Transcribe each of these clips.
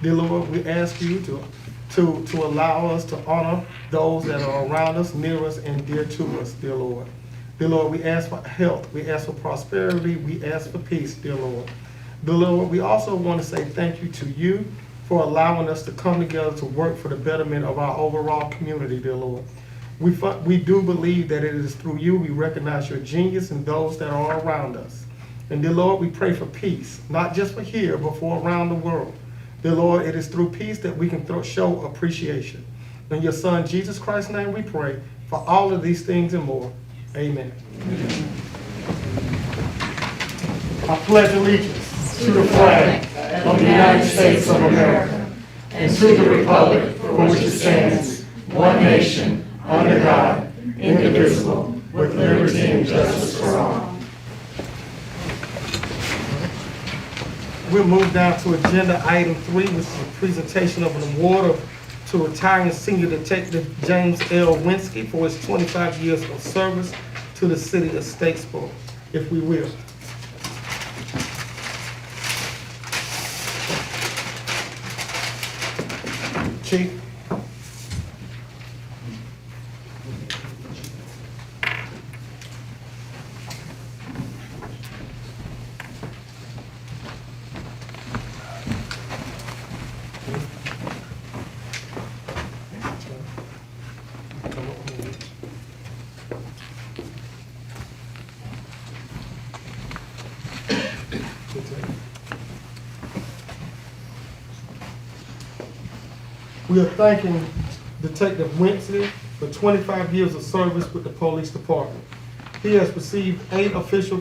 Dear Lord, we ask you to allow us to honor those that are around us, near us, and dear to us, dear Lord. Dear Lord, we ask for health, we ask for prosperity, we ask for peace, dear Lord. Dear Lord, we also want to say thank you to you for allowing us to come together to work for the betterment of our overall community, dear Lord. We do believe that it is through you we recognize your genius and those that are around us. And dear Lord, we pray for peace, not just for here, but for around the world. Dear Lord, it is through peace that we can show appreciation. In your Son, Jesus Christ's name, we pray for all of these things and more. Amen. I pledge allegiance to the flag of the United States of America and to the republic for which it stands, one nation, under God, indivisible, with liberty and justice for all. We'll move down to agenda item 3, which is a presentation of an award to retiring Senior Detective James L. Winsky for his 25 years of service to the city of Statesville, if we will. Chief. We are thanking Detective Winsky for 25 years of service with the police department. He has received 8 official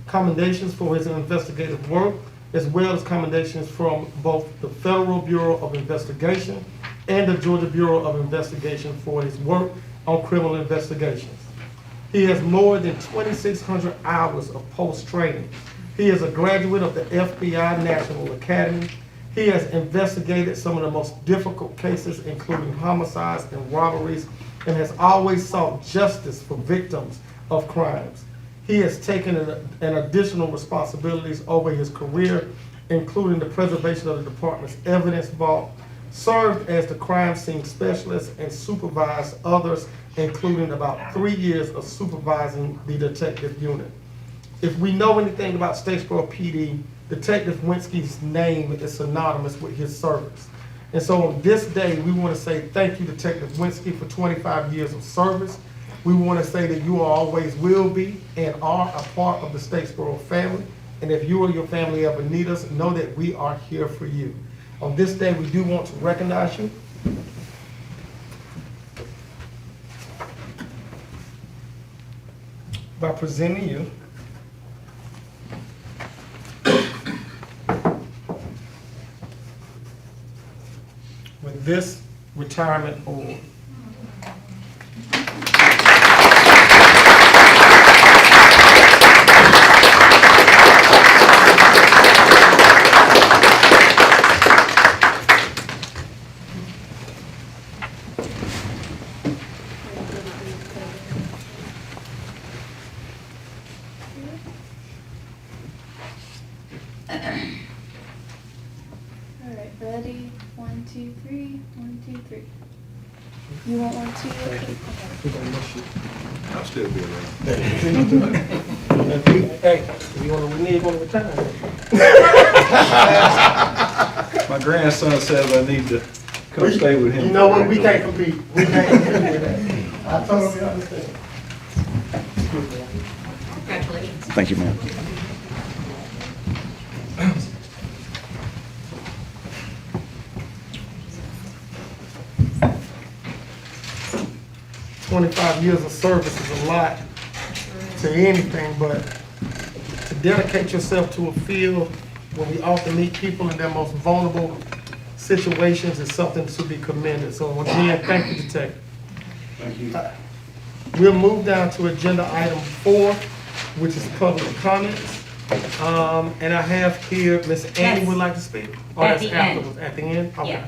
commendations for his investigative work, as well as commendations from both the Federal Bureau of Investigation and the Georgia Bureau of Investigation for his work on criminal investigations. He has more than 2,600 hours of post-training. He is a graduate of the FBI National Academy. He has investigated some of the most difficult cases, including homicides and robberies, and has always sought justice for victims of crimes. He has taken an additional responsibilities over his career, including the preservation of the department's evidence vault, served as the crime scene specialist, and supervised others, including about 3 years of supervising the detective unit. If we know anything about Statesboro PD, Detective Winsky's name is synonymous with his service. And so on this day, we want to say thank you, Detective Winsky, for 25 years of service. We want to say that you always will be and are a part of the Statesboro family. And if you or your family ever need us, know that we are here for you. On this day, we do want to recognize you. By presenting you with this retirement award. All right, ready? 1, 2, 3. 1, 2, 3. You want 1, 2? Thank you. We're gonna miss you. I'll still be around. Hey, if you want to renege on the retirement. My grandson says I need to come stay with him. You know what? We can't compete. We can't compete with that. I totally understand. Congratulations. Thank you, ma'am. 25 years of service is a lot to anything, but to dedicate yourself to a field where we often meet people in their most vulnerable situations is something to be commended. So again, thank you, Detective. Thank you. We'll move down to agenda item 4, which is public comments. And I have here, Miss Annie would like to speak? Oh, At that's the end. afterwards. At the end? Okay. Yeah.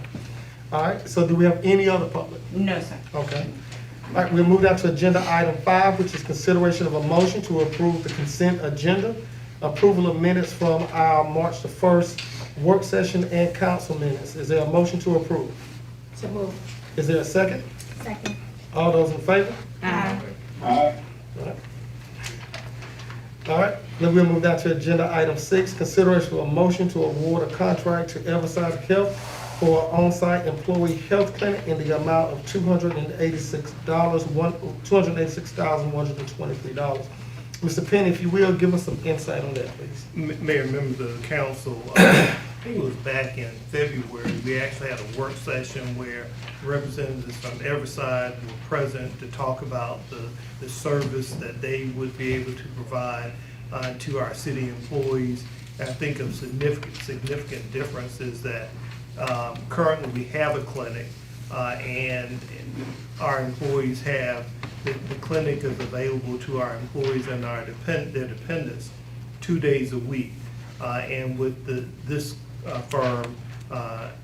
All right, so do we have any other public? No, sir. Okay. All right, we'll move down to agenda item 5, which is consideration of a motion to approve the consent agenda, approval of minutes from our March the 1st work session and council minutes. Is there a motion to approve? So move. Is there a second? Second. All those in favor? Aye. All right. All right, then we'll move down to agenda item 6, consideration of a motion to award a contract to Everside Health for on-site employee health clinic in the amount of $286,123. Mr. Penny, if you will, give us some insight on that, please. Mayor, members of the council, I think it was back in February, we actually had a work session where representatives from Everside were present to talk about the service that they would be able to provide to our city employees. And I think a significant difference is that currently we have a clinic and our employees have, the clinic is available to our employees and their dependents 2 days a week. And with this firm,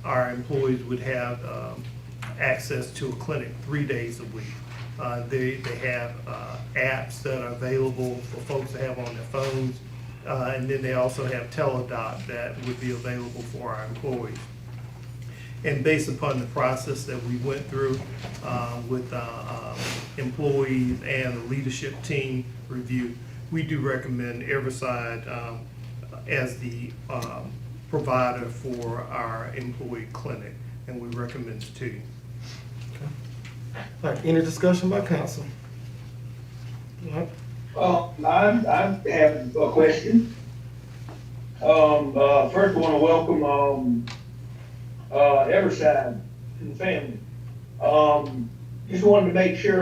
our employees would have access to a clinic 3 days a week. They have apps that are available for folks to have on their phones. And then they also have teledoc that would be available for our employees. And based upon the process that we went through with employees and the leadership team review, we do recommend Everside as the provider for our employee clinic, and we recommend it to you. All right, any discussion by council? All right. I have a question. First I want to welcome, Everside to the family. Just wanted to make sure,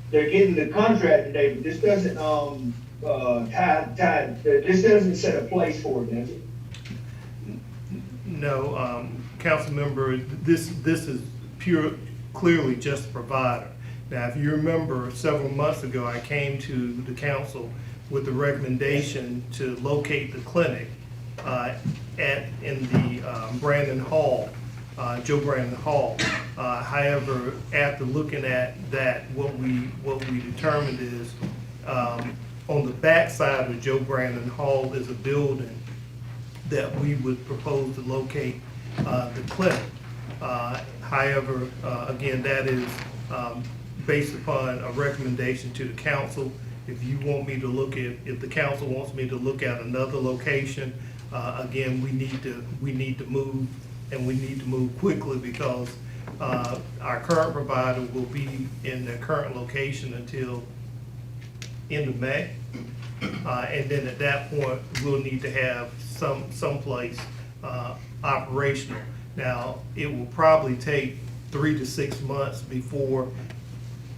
they're getting the contract today, but this doesn't, this doesn't set a place for it, does it? No, council member, this is clearly just a provider. Now, if you remember, several months ago, I came to the council with the recommendation to locate the clinic in the Brandon Hall, Joe Brandon Hall. However, after looking at that, what we determined is on the back side of Joe Brandon Hall is a building that we would propose to locate the clinic. However, again, that is based upon a recommendation to the council. If you want me to look at, if the council wants me to look at another location, again, we need to move, and we need to move quickly because our current provider will be in their current location until end of May. And then at that point, we'll need to have someplace operational. Now, it will probably take 3 to 6 months before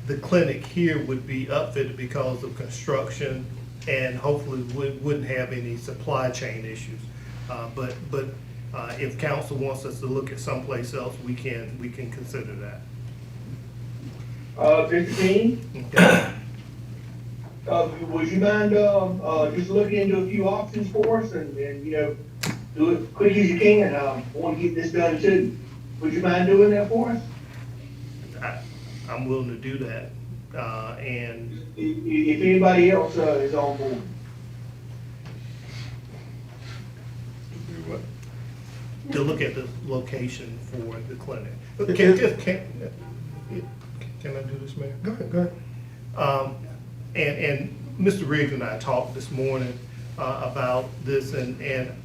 the clinic here would be upfitted because of construction, and hopefully wouldn't have any supply chain issues. But if council wants us to look at someplace else, we can consider that. Mr. King, Okay. would you mind, just looking into a few options for us and, you know, do it quick as you can? I want to get this done too. Would you mind doing that for us? I'm willing to do that, and If anybody else, is on board. to look at the location for the clinic. Can I do this, Mayor? Go ahead. And Mr. Riggs and I talked this morning about this, and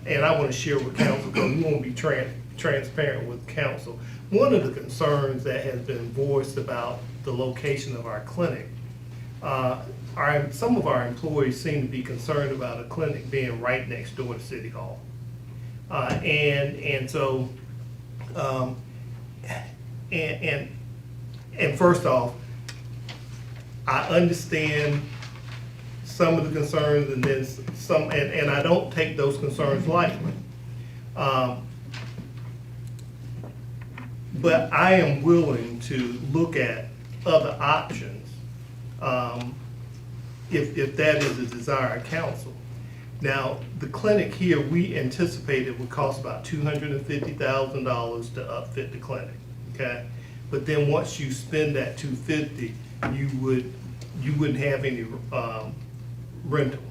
I want to share with council, because we want to be transparent with council. One of the concerns that has been voiced about the location of our clinic, some of our employees seem to be concerned about a clinic being right next door to City Hall. And so, first off, I understand some of the concerns, and then some, and I don't take those concerns lightly. But I am willing to look at other options, if that is the desire of council. Now, the clinic here, we anticipated would cost about $250,000 to upfit the clinic, okay? But then once you spend that $250,000, you wouldn't have any rental.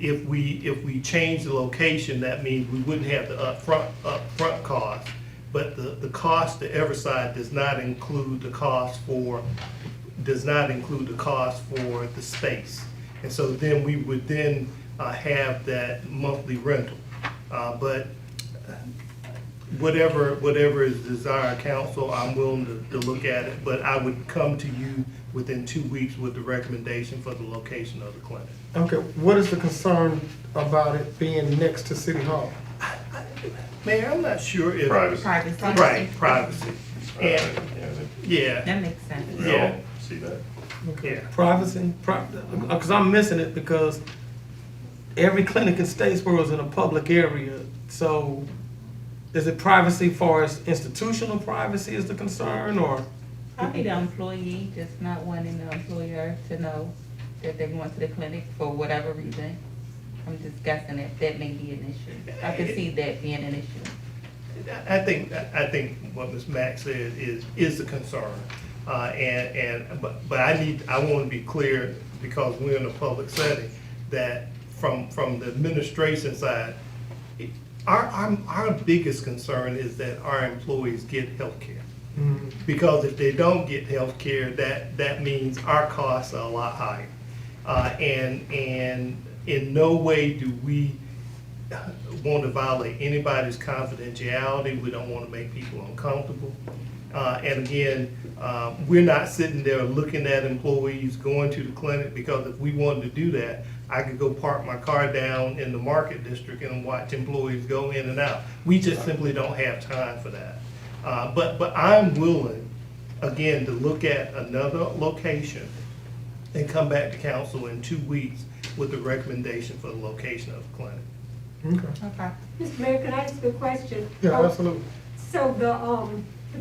if we change the location, that means we wouldn't have the upfront cost. But the cost to Everside does not include the cost for the space. And so then we would then have that monthly rental. But whatever is desired, council, I'm willing to look at it, but I would come to you within 2 weeks with the recommendation for the location of the clinic. Okay, what is the concern about it being next to City Hall? Mayor, I'm not sure if. Privacy. Right, privacy. And, yeah, That makes sense. We Yeah. all see that. Okay. Yeah. Privacy, because I'm missing it because every clinic in Statesboro is in a public area. So is it privacy far as institutional privacy is the concern, or? Probably the employee just not wanting the employer to know that they're going to the clinic for whatever reason. I'm just guessing that may be an issue. I can see that being an issue. I think what Ms. Mack said is a concern. But I want to be clear, because we're in a public setting, that from the administration side, our biggest concern is that our employees get health care. Because if they don't get health care, that means our costs are a lot higher. And in no way do we want to violate anybody's confidentiality. We don't want to make people uncomfortable. And again, we're not sitting there looking at employees going to the clinic, because if we wanted to do that, I could go park my car down in the market district and watch employees go in and out. We just simply don't have time for that. But I'm willing, again, to look at another location and come back to council in 2 weeks with the recommendation for the location of the clinic. Okay. Okay. Mr. Mayor, can I ask a question? Yeah, absolutely. So the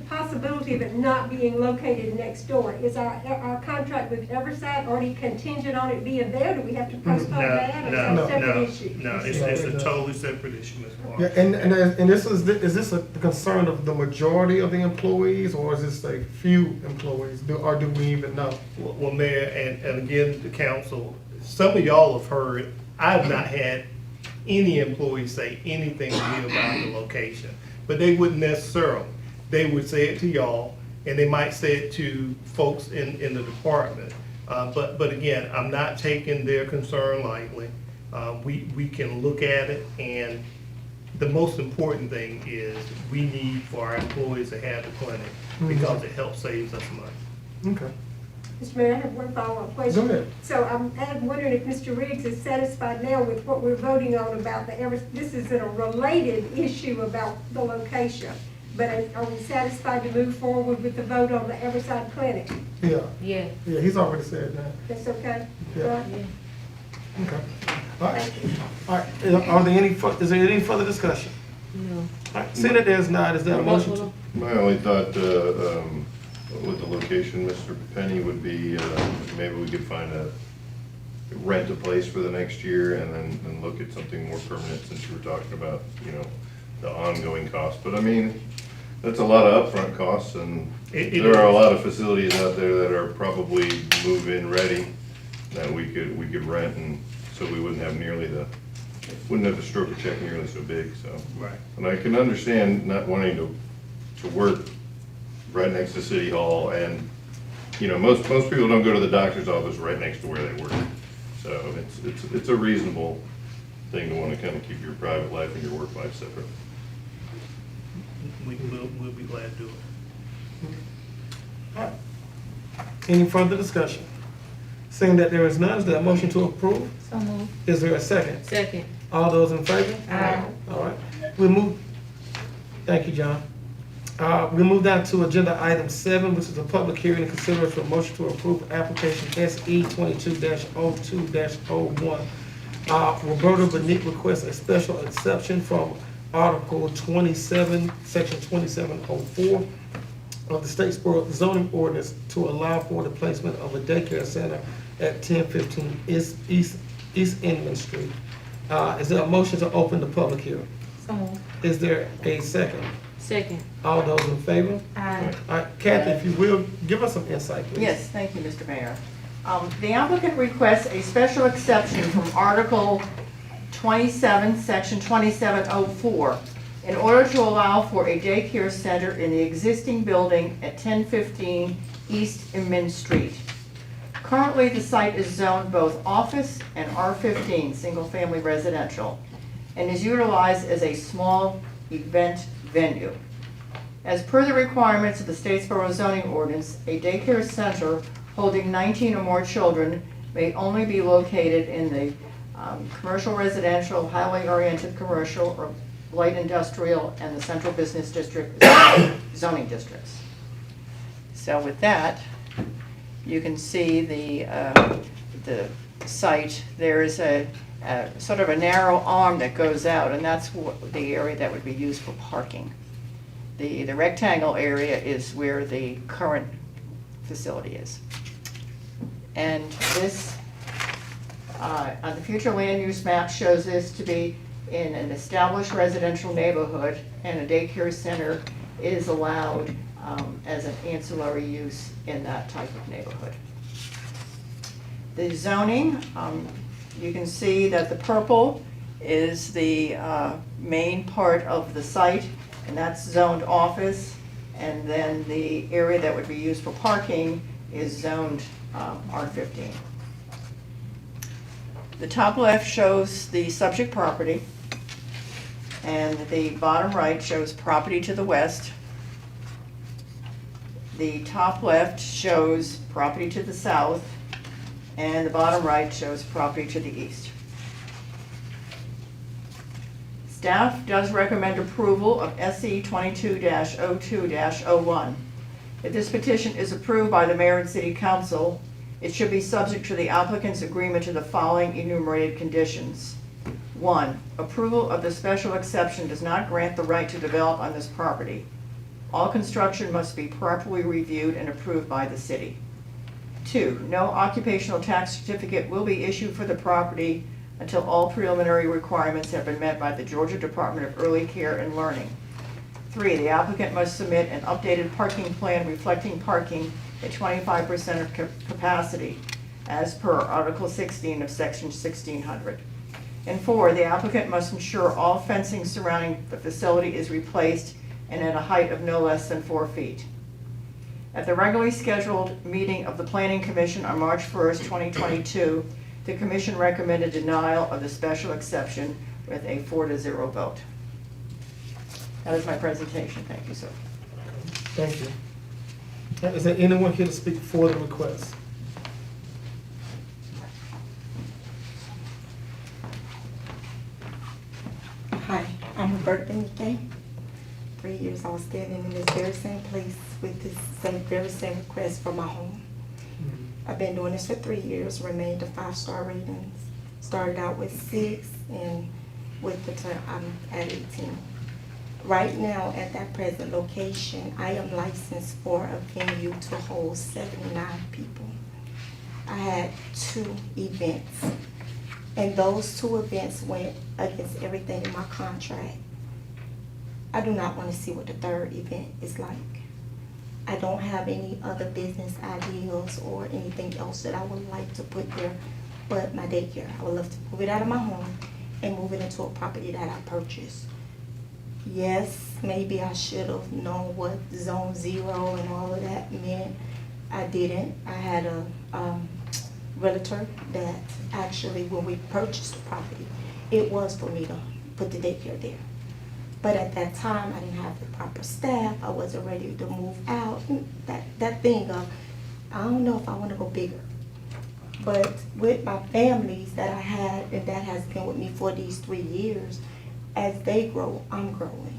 possibility of it not being located next door, is our contract with Everside already contingent on it being there? Do we have to postpone that, or is that a separate issue? No, it's a totally separate issue, Ms. Yeah, Clark. and this is this a concern of the majority of the employees, or is this a few employees, or do we even know? Well, Mayor, and again, the council, some of y'all have heard, I've not had any employee say anything to me about the location, but they wouldn't necessarily. They would say it to y'all, and they might say it to folks in the department. But again, I'm not taking their concern lightly. We can look at it, and the most important thing is we need for our employees to have the clinic, because it helps save us money. Okay. Mr. Mayor, I have one follow-up question. Go ahead. So I'm wondering if Mr. Riggs is satisfied now with what we're voting on about this is a related issue about the location. But are we satisfied to move forward with the vote on the Everside Clinic? Yeah, Yeah. yeah, he's already said that. That's okay? Yeah. Right? Okay. All right. Thank you. All right, are there is there any further discussion? No. All right, seeing that there's not, is there a motion to? My only thought, with the location, Mr. Penny, would be, maybe we could rent a place for the next year and then look at something more permanent, since you were talking about, the ongoing costs. But I mean, that's a lot of upfront costs, and there are a lot of facilities out there that are probably move-in ready that we could rent, and so we wouldn't have wouldn't have to stroke a check nearly so big, so. Right. And I can understand not wanting to work right next to City Hall, and, most people don't go to the doctor's office right next to where they work. So it's a reasonable thing to want to kind of keep your private life and your work life separate. We'll be glad to do it. All right. Any further discussion? Seeing that there is none, is there a motion to approve? So moved. Is there a second? Second. All those in favor? Aye. All right, thank you, John. We move down to agenda item 7, which is a public hearing and consideration for motion to approve application SE 22-02-01. Roberta Benique requests a special exception from Article 27, Section 2704 of the Statesboro zoning ordinance to allow for the placement of a daycare center at 1015 East Inman Street. Is there a motion to open the public hearing? So moved. Is there a second? Second. All those in favor? Aye. All right, Kathy, if you will, give us some insight, please. Yes, thank you, Mr. Mayor. The applicant requests a special exception from Article 27, section 2704, in order to allow for a daycare center in the existing building at 1015 East Inman Street. Currently, the site is zoned both office and R15, single-family residential, and is utilized as a small event venue. As per the requirements of the Statesboro zoning ordinance, a daycare center holding 19 or more children may only be located in the commercial residential, highly oriented commercial, or light industrial, and the central business district zoning districts. So with that, you can see the site. There is a sort of a narrow arm that goes out, and that's the area that would be used for parking. The rectangle area is where the current facility is. And this, on the future land use map, shows this to be in an established residential neighborhood, and a daycare center is allowed as an ancillary use in that type of neighborhood. The zoning, you can see that the purple is the main part of the site, and that's zoned office, and then the area that would be used for parking is zoned R15. The top left shows the subject property, and the bottom right shows property to the west. The top left shows property to the south, and the bottom right shows property to the east. Staff does recommend approval of SE 22-02-01. If this petition is approved by the mayor and city council, it should be subject to the applicant's agreement to the following enumerated conditions. 1, approval of the special exception does not grant the right to develop on this property. All construction must be properly reviewed and approved by the city. 2, no occupational tax certificate will be issued for the property until all preliminary requirements have been met by the Georgia Department of Early Care and Learning. 3, the applicant must submit an updated parking plan reflecting parking at 25% of capacity as per Article 16 of Section 1600. And 4, the applicant must ensure all fencing surrounding the facility is replaced and at a height of no less than 4 feet. At the regularly scheduled meeting of the Planning Commission on March 1st, 2022, the Commission recommended denial of the special exception with a 4-0 vote. That is my presentation. Thank you, sir. Thank you. Is there anyone here to speak for the request? Hi, I'm Roberta Benike. 3 years I was standing in this very same place with this very same request for my home. I've been doing this for 3 years, remained a 5-star ratings. Started out with 6, and with the turn, I'm at 18. Right now, at that present location, I am licensed for a venue to hold 79 people. I had 2 events, and those 2 events went against everything in my contract. I do not want to see what the 3rd event is like. I don't have any other business ideas or anything else that I would like to put there but my daycare. I would love to move it out of my home and move it into a property that I purchased. Yes, maybe I should have known what Zone 0 and all of that meant. I didn't. I had a realtor that actually, when we purchased the property, it was for me to put the daycare there. But at that time, I didn't have the proper staff. I wasn't ready to move out. That thing of, I don't know if I want to go bigger. But with my families that I had, and that has been with me for these 3 years, as they grow, I'm growing.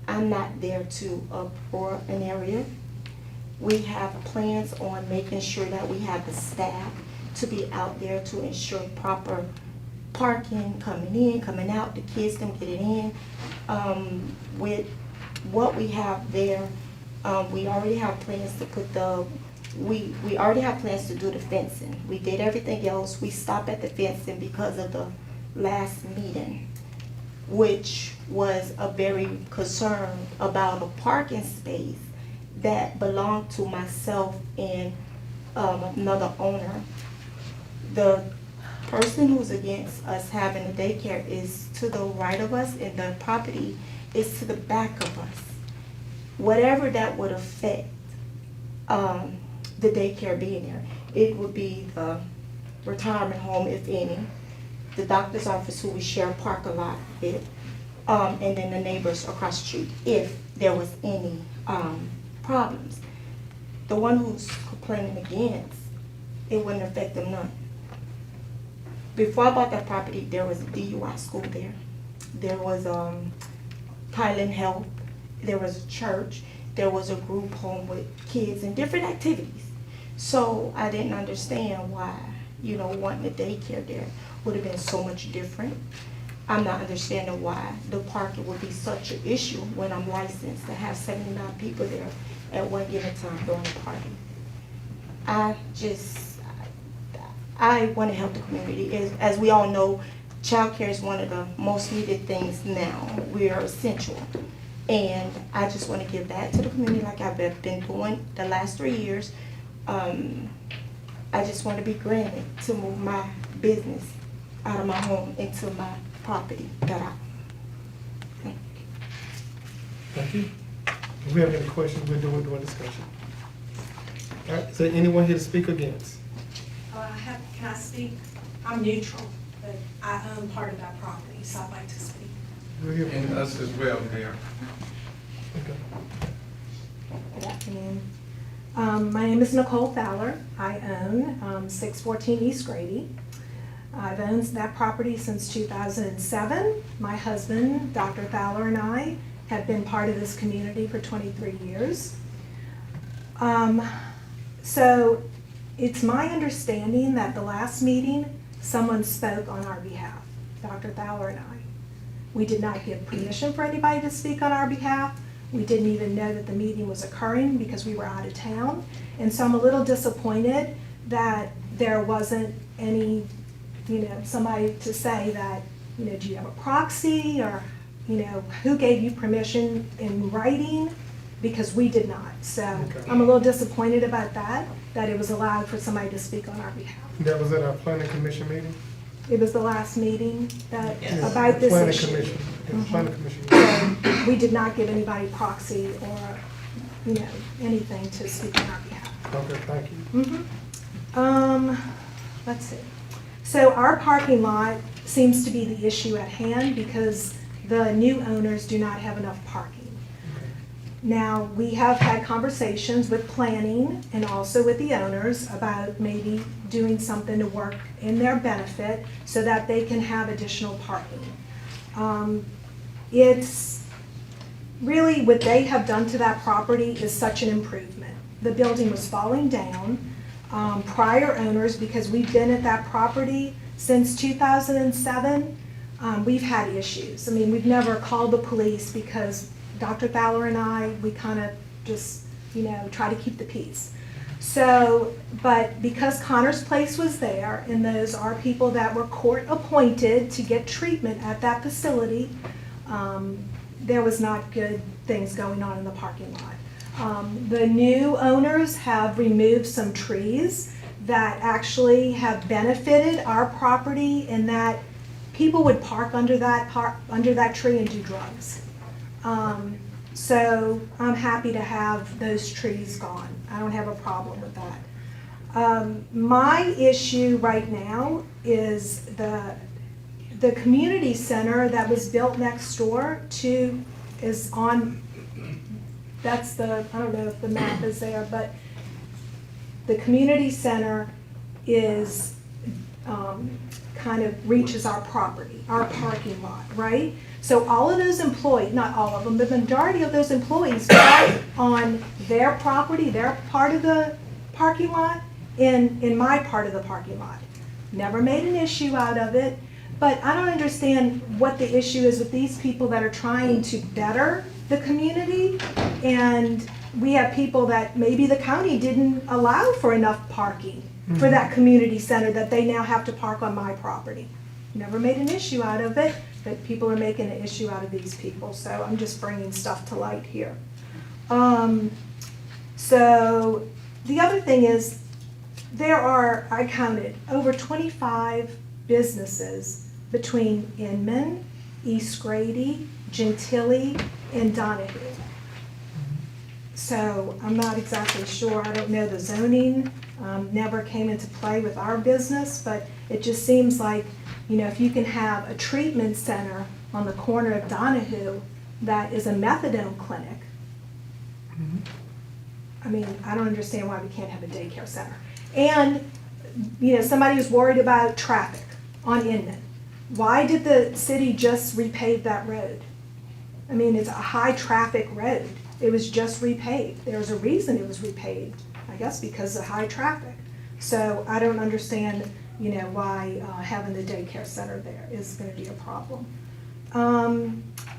I'm not there to uproar an area. We have plans on making sure that we have the staff to be out there to ensure proper parking, coming in, coming out, the kids can get it in. With what we have there, we already have plans to put we already have plans to do the fencing. We did everything else. We stopped at the fencing because of the last meeting, which was a very concern about a parking space that belonged to myself and another owner. The person who's against us having a daycare is to the right of us, and the property is to the back of us. Whatever that would affect, the daycare being there, it would be the retirement home, if any, the doctor's office who we share a parking lot with, and then the neighbors across the street, if there was any, problems. The one who's complaining against, it wouldn't affect them none. Before I bought that property, there was a DUI school there. There was, Kylan Health, there was a church, there was a group home with kids and different activities. So I didn't understand why, wanting a daycare there would have been so much different. I'm not understanding why the parking would be such an issue when I'm licensed to have 79 people there at one given time during the party. I want to help the community. As we all know, childcare is one of the most needed things now. We are essential. And I just want to give that to the community like I've been doing the last 3 years. I just want to be granted to move my business out of my home into my property that I own. Thank you. If we have any questions, we'll do it during discussion. All right, is there anyone here to speak against? Can I speak? I'm neutral, but I own part of that property, so I'd like to speak. We'll hear from And you. us as well, Mayor. Okay. Good afternoon. My name is Nicole Fowler. I own 614 East Grady. I've owned that property since 2007. My husband, Dr. Fowler, and I have been part of this community for 23 years. So it's my understanding that the last meeting, someone spoke on our behalf, Dr. Fowler and I. We did not give permission for anybody to speak on our behalf. We didn't even know that the meeting was occurring because we were out of town. And so I'm a little disappointed that there wasn't any, somebody to say that, do you have a proxy, or, who gave you permission in writing? Because we did not. So Okay. I'm a little disappointed about that it was allowed for somebody to speak on our behalf. That was at our planning commission meeting? It was the last meeting that, Yes. about this Planning issue. commission. Yeah, planning commission meeting. So we did not give anybody proxy or, anything to speak on our behalf. Okay, thank you. Let's see. So our parking lot seems to be the issue at hand because the new owners do not have enough parking. Now, we have had conversations with planning and also with the owners about maybe doing something to work in their benefit so that they can have additional parking. It's really what they have done to that property is such an improvement. The building was falling down. Prior owners, because we've been at that property since 2007, we've had issues. I mean, we've never called the police because Dr. Fowler and I, we kind of just, try to keep the peace. So, but because Connor's Place was there, and those are people that were court appointed to get treatment at that facility, there was not good things going on in the parking lot. The new owners have removed some trees that actually have benefited our property in that people would park under that tree and do drugs. So I'm happy to have those trees gone. I don't have a problem with that. My issue right now is the community center that was built next door is on, I don't know if the map is there, but the community center is, kind of reaches our property, our parking lot, right? So all of those employees, not all of them, the majority of those employees park on their property, their part of the parking lot, in my part of the parking lot. Never made an issue out of it, but I don't understand what the issue is with these people that are trying to better the community, and we have people that maybe the county didn't allow for enough parking for that community center that they now have to park on my property. Never made an issue out of it, but people are making an issue out of these people, so I'm just bringing stuff to light here. So the other thing is, there are, I counted, over 25 businesses between Inman, East Grady, Gentilly, and Donahue. So I'm not exactly sure, I don't know the zoning, never came into play with our business, but it just seems like, you know, if you can have a treatment center on the corner of Donahue that is a methadone clinic, I mean, I don't understand why we can't have a daycare center. And, you know, somebody was worried about traffic on Inman. Why did the city just repave that road? I mean, it's a high-traffic road. It was just repaved. There was a reason it was repaved, I guess because of high traffic. So I don't understand, you know, why having the daycare center there is going to be a problem.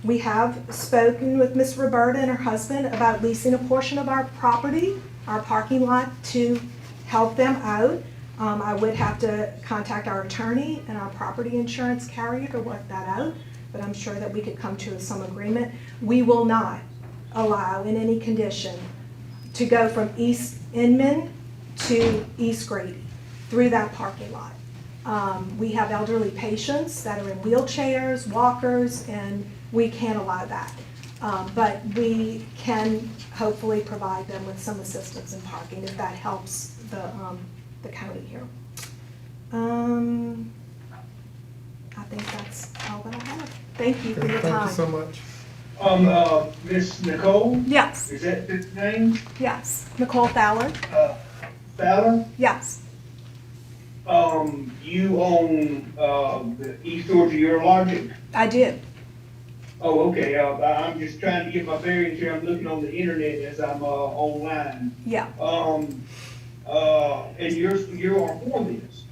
We have spoken with Ms. Roberta and her husband about leasing a portion of our property, our parking lot, to help them out. I would have to contact our attorney and our property insurance carrier to work that out, but I'm sure that we could come to some agreement. We will not allow in any condition to go from East Inman to East Grady through that parking lot. We have elderly patients that are in wheelchairs, walkers, and we can't allow that. But we can hopefully provide them with some assistance in parking if that helps the county here. I think that's all that I have. Thank you for your time. Thank you so much. Miss Nicole, Yes, is that the name? yes. Nicole Fowler? Fowler? Yes, You own, the East Georgia Urologic? I do. Oh, okay, I'm just trying to get my bearings here, I'm looking on the internet as I'm, online. Yeah. And you're on for this?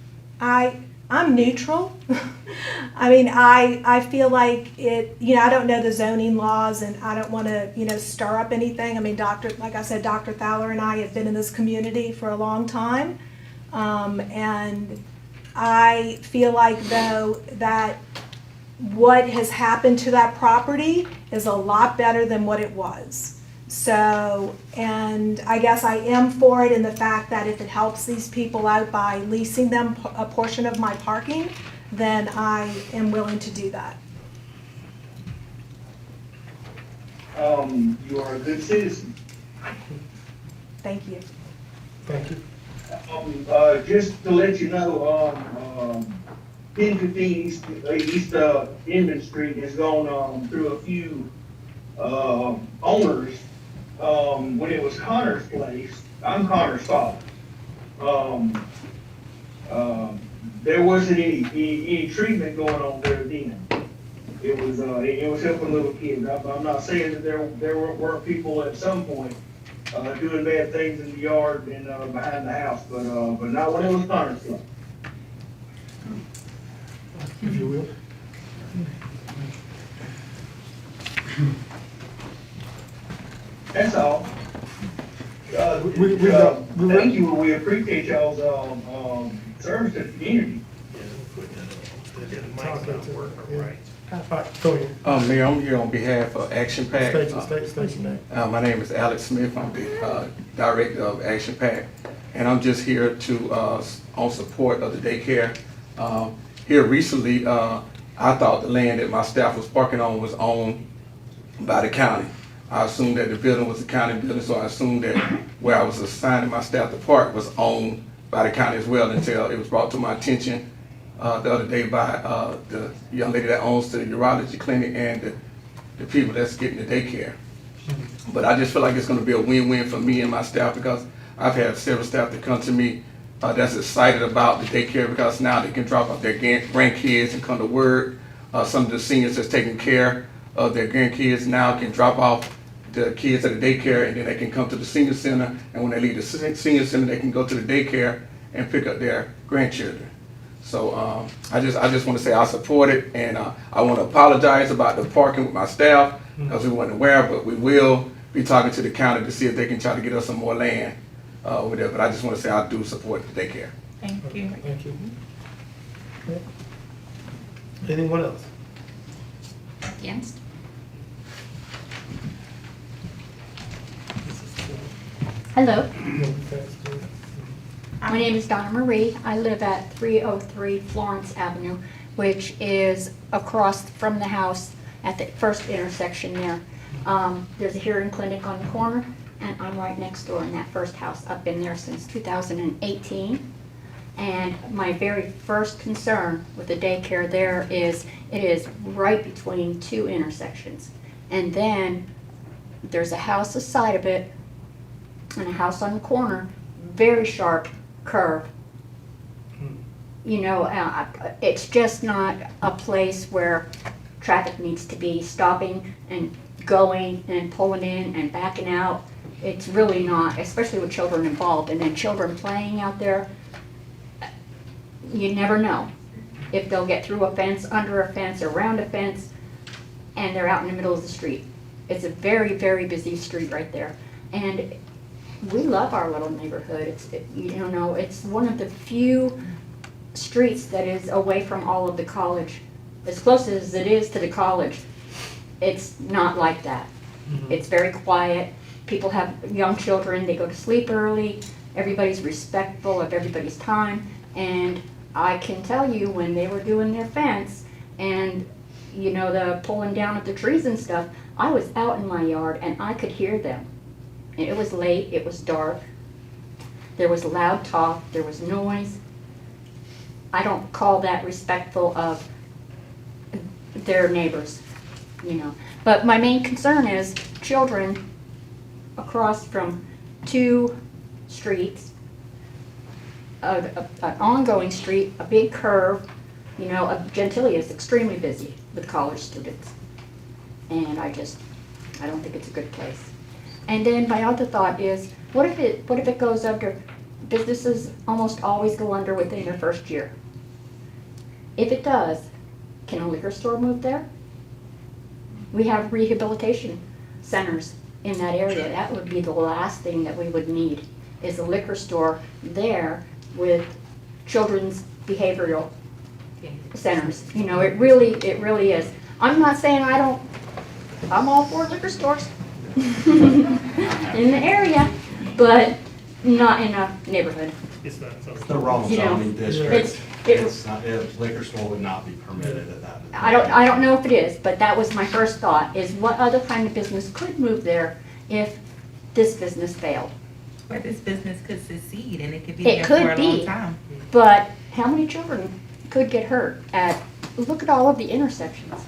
I'm neutral. I mean, I feel like it, you know, I don't know the zoning laws and I don't want to, you know, stir up anything. I mean, like I said, Dr. Fowler and I have been in this community for a long time. And I feel like, though, that what has happened to that property is a lot better than what it was. So, and I guess I am for it in the fact that if it helps these people out by leasing them a portion of my parking, then I am willing to do that. You are a good citizen. Thank you. Thank you. Just to let you know, 1015 East Inman Street has gone through a few owners. When it was Connor's place, I'm Connor's father. There wasn't any treatment going on there then. It was helping little kids. I'm not saying that there weren't people at some point doing bad things in the yard and behind the house, but not when it was Connor's place. If you will. That's all. Thank you. We appreciate y'all's service to the community. Go ahead. Mayor, I'm here on behalf of Action Pack. State your name. My name is Alex Smith. I'm the director of Action Pack, and I'm just here to on support of the daycare. Here recently, I thought the land that my staff was parking on was owned by the county. I assumed that the building was a county building, so I assumed that where I was assigning my staff to park was owned by the county as well, until it was brought to my attention the other day by the young lady that owns the urology clinic and the people that's getting the daycare. But I just feel like it's going to be a win-win for me and my staff, because I've had several staff that come to me that's excited about the daycare, because now they can drop off their grandkids and come to work. Some of the seniors that's taking care of their grandkids now can drop off the kids at the daycare, and then they can come to the senior center, and when they leave the senior center, they can go to the daycare and pick up their grandchildren. So I just want to say I support it, and I want to apologize about the parking with my staff, because we weren't aware, but we will be talking to the county to see if they can try to get us some more land over there. But I just want to say I do support the daycare. Thank you. Thank you. Anyone else? Against? Hello. My name is Donna Marie. I live at 303 Florence Avenue, which is across from the house at the first intersection there. There's a hearing clinic on the corner, and I'm right next door in that first house. I've been there since 2018. And my very first concern with the daycare there is it is right between two intersections. And then there's a house aside of it and a house on the corner, very sharp curve. You know, it's just not a place where traffic needs to be stopping and going and pulling in and backing out. It's really not, especially with children involved, and then children playing out there. You never know if they'll get through a fence, under a fence, around a fence, and they're out in the middle of the street. It's a very, very busy street right there. And we love our little neighborhood. It's one of the few streets that is away from all of the college. As close as it is to the college, it's not like that. It's very quiet. People have young children, they go to sleep early. Everybody's respectful of everybody's time. And I can tell you, when they were doing their fence and, you know, the pulling down of the trees and stuff, I was out in my yard and I could hear them. And it was late, it was dark, there was loud talk, there was noise. I don't call that respectful of their neighbors, you know. But my main concern is children across from two streets, an ongoing street, a big curve. You know, Gentilly is extremely busy with college students. And I don't think it's a good place. And then my other thought is, what if it goes under, businesses almost always go under within their first year. If it does, can a liquor store move there? We have rehabilitation centers in that area. That would be the last thing that we would need, is a liquor store there with children's behavioral centers. You know, it really is. I'm not saying I'm all for liquor stores in the area, but not in a neighborhood. It's not something. It's the wrong You know, zoning district. it's Not, a liquor store would not be permitted at that. I don't know if it is, but that was my first thought, is what other kind of business could move there if this business failed? Or this business could succeed and it could be It there for could a long be, time. but how many children could get hurt look at all of the intersections.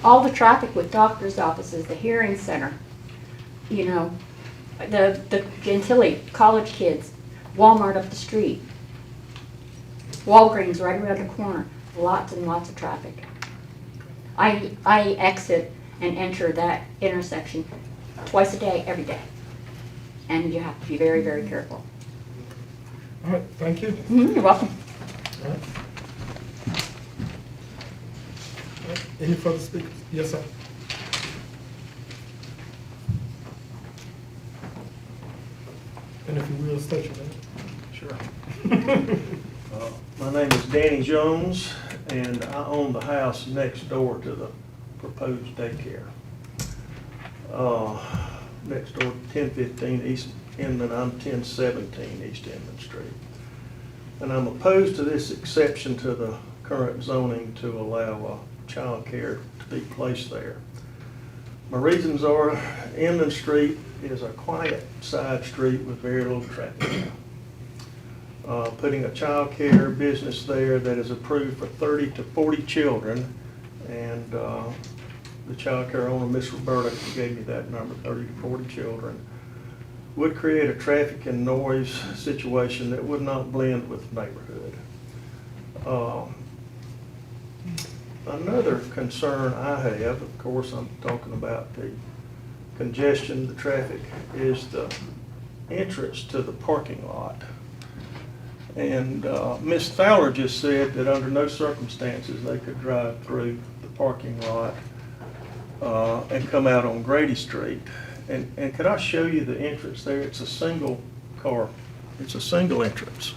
All the traffic with doctor's offices, the hearing center, you know, the Gentilly, college kids, Walmart up the street, Walgreens right around the corner, lots and lots of traffic. I exit and enter that intersection twice a day, every day. And you have to be very, very careful. All right, thank you. You're welcome. All right. All right, any further speakers? Yes, sir. And if you will, state your name. Sure. My name is Danny Jones, and I own the house next door to the proposed daycare. Next door, 1015 East Inman, I'm 1017 East Inman Street. And I'm opposed to this exception to the current zoning to allow child care to be placed there. My reasons are, Inman Street is a quiet side street with very little traffic. Putting a child care business there that is approved for 30 to 40 children, and the child care owner, Miss Roberta, gave me that number, 30 to 40 children, would create a traffic and noise situation that would not blend with the neighborhood. Another concern I have, of course, I'm talking about the congestion, the traffic, is the entrance to the parking lot. And Ms. Fowler just said that under no circumstances they could drive through the parking lot and come out on Grady Street. And could I show you the entrance there? It's a single car, it's a single entrance.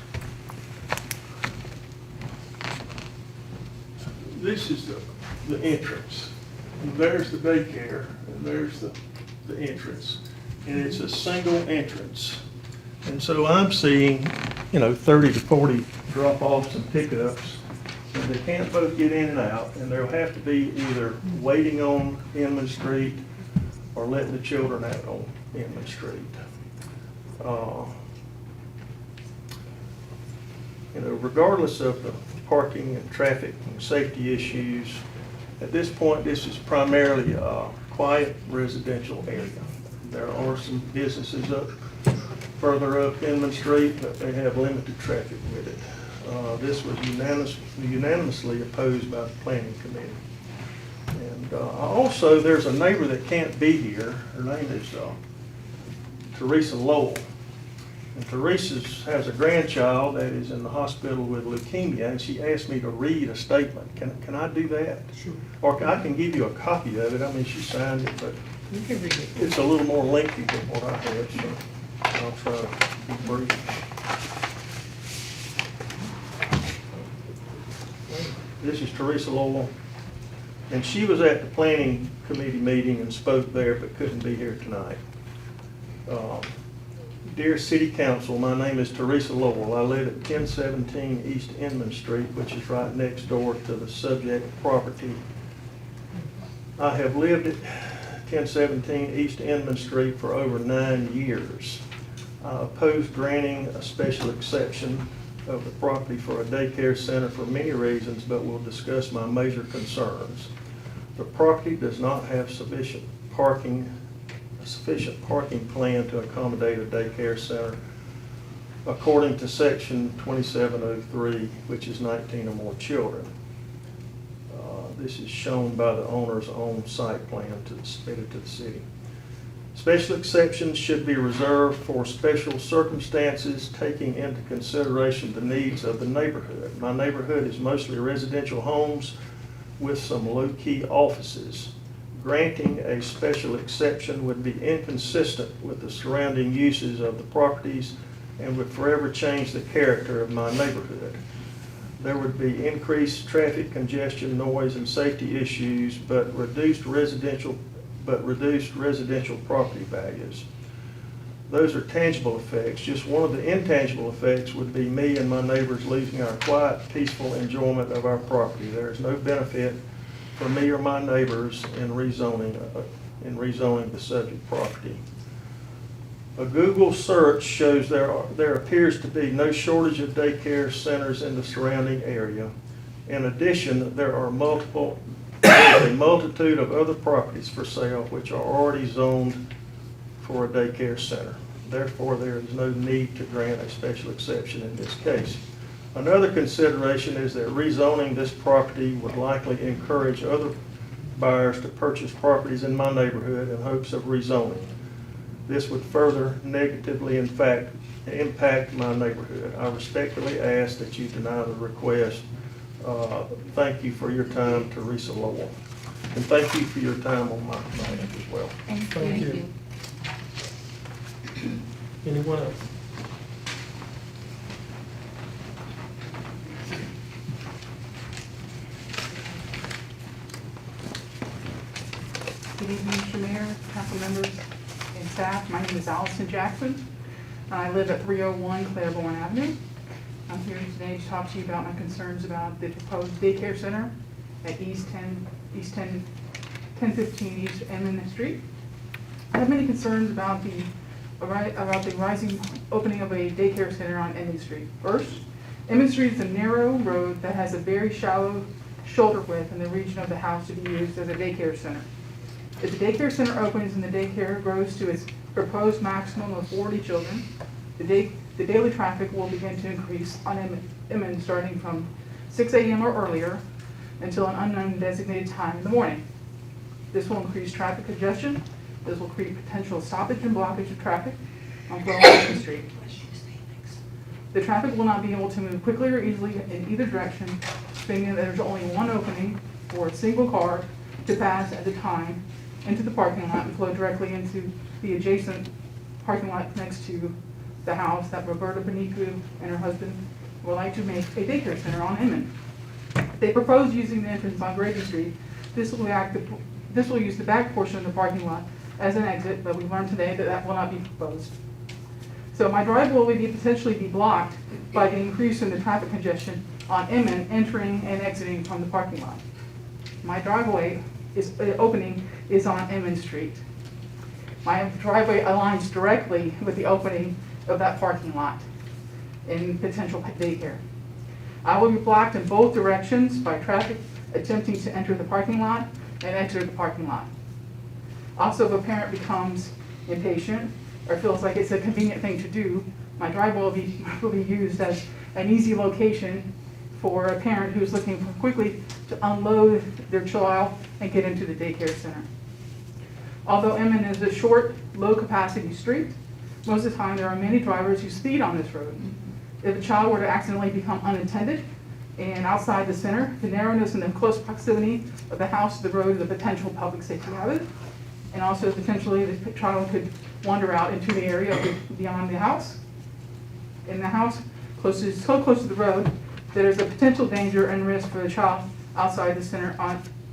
This is the entrance. And there's the daycare, and there's the entrance. And it's a single entrance. And so I'm seeing 30 to 40 drop-offs and pickups. And they can't both get in and out, and there'll have to be either waiting on Inman Street or letting the children out on Inman Street. Regardless of the parking and traffic and safety issues, at this point, this is primarily a quiet residential area. There are some businesses further up Inman Street, but they have limited traffic with it. This was unanimously opposed by the planning committee. And also, there's a neighbor that can't be here. Her name is Teresa Lowell. And Teresa has a grandchild that is in the hospital with leukemia, and she asked me to read a statement. Can I do that? Sure. Or I can give you a copy of it. I mean, she signed it, but You can read it. it's a little more lengthy than what I had, so I'll try to be brief. This is Teresa Lowell, and she was at the planning committee meeting and spoke there, but couldn't be here tonight. Dear City Council, my name is Teresa Lowell. I live at 1017 East Inman Street, which is right next door to the subject property. I have lived at 1017 East Inman Street for over 9 years. I oppose granting a special exception of the property for a daycare center for many reasons, but will discuss my major concerns. The property does not have sufficient parking plan to accommodate a daycare center according to section 2703, which is 19 or more children. This is shown by the owner's own site plan submitted to the city. Special exceptions should be reserved for special circumstances, taking into consideration the needs of the neighborhood. My neighborhood is mostly residential homes with some low-key offices. Granting a special exception would be inconsistent with the surrounding uses of the properties and would forever change the character of my neighborhood. There would be increased traffic congestion, noise, and safety issues, but reduced residential property values. Those are tangible effects. Just one of the intangible effects would be me and my neighbors losing our quiet, peaceful enjoyment of our property. There is no benefit for me or my neighbors in rezoning the subject property. A Google search shows there appears to be no shortage of daycare centers in the surrounding area. In addition, there is a multitude of other properties for sale which are already zoned for a daycare center. Therefore, there is no need to grant a special exception in this case. Another consideration is that rezoning this property would likely encourage other buyers to purchase properties in my neighborhood in hopes of rezoning. This would further negatively, in fact, impact my neighborhood. I respectfully ask that you deny the request. Thank you for your time, Teresa Lowell. And thank you for your time on my behalf as well. Thank you. Anyone else? Good evening, Mr. Mayor, council members, and staff. My name is Allison Jackson. I live at 301 Claiborne Avenue. I'm here today to talk to you about my concerns about the proposed daycare center at 1015 East Inman Street. I have many concerns about the rising opening of a daycare center on Inman Street. First, Inman Street is a narrow road that has a very shallow shoulder width in the region of the house to be used as a daycare center. If the daycare center opens and the daycare grows to its proposed maximum of 40 children, the daily traffic will begin to increase on Inman starting from 6 a.m. or earlier until an unknown designated time in the morning. This will increase traffic congestion. This will create potential stoppage and blockage of traffic on Overlander Street. The traffic will not be able to move quickly or easily in either direction, meaning that there's only one opening for a single car to pass at a time into the parking lot and flow directly into the adjacent parking lot next to the house that Roberta Benicu and her husband would like to make a daycare center on Inman. They propose using the entrance on Grady Street. This will use the back portion of the parking lot as an exit, but we learned today that that will not be proposed. So my driveway will potentially be blocked by the increase in the traffic congestion on Emmett entering and exiting from the parking lot. My driveway opening is on Emmett Street. My driveway aligns directly with the opening of that parking lot in potential daycare. I will be blocked in both directions by traffic attempting to enter the parking lot and exit the parking lot. Also, if a parent becomes impatient or feels like it's a convenient thing to do, my driveway will be used as an easy location for a parent who's looking for quickly to unload their child and get into the daycare center. Although Emmett is a short, low-capacity street, most of the time there are many drivers who speed on this road. If a child were to accidentally become unattended and outside the center, the narrowness and the close proximity of the house to the road is a potential public safety hazard. And also potentially the child could wander out into the area beyond the house. In the house, so close to the road, that there's a potential danger and risk for the child outside the center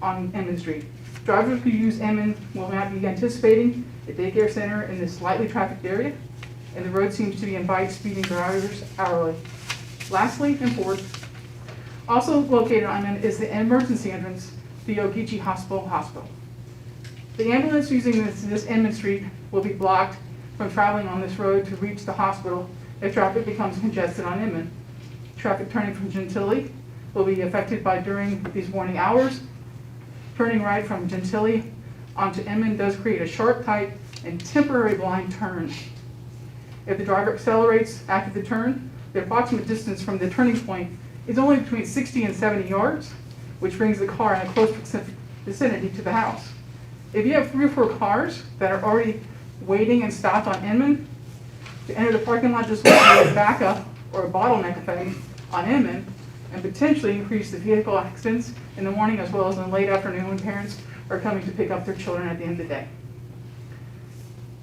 on Emmett Street. Drivers who use Emmett will not be anticipating a daycare center in this lightly trafficked area, and the road seems to be invite speeding drivers hourly. Lastly, and fourth, also located on Emmett is the emergency entrance to the Ogeechee Hospital. The ambulance using this Emmett Street will be blocked from traveling on this road to reach the hospital if traffic becomes congested on Emmett. Traffic turning from Gentilly will be affected by during these morning hours. Turning right from Gentilly onto Emmett does create a sharp, tight, and temporary blind turn. If the driver accelerates after the turn, the approximate distance from the turning point is only between 60 and 70 yards, which brings the car in a close vicinity to the house. If you have 3 or 4 cars that are already waiting and stopped on Emmett, to enter the parking lot just will be a backup or a bottleneck effect on Emmett and potentially increase the vehicle accidents in the morning as well as in the late afternoon when parents are coming to pick up their children at the end of the day.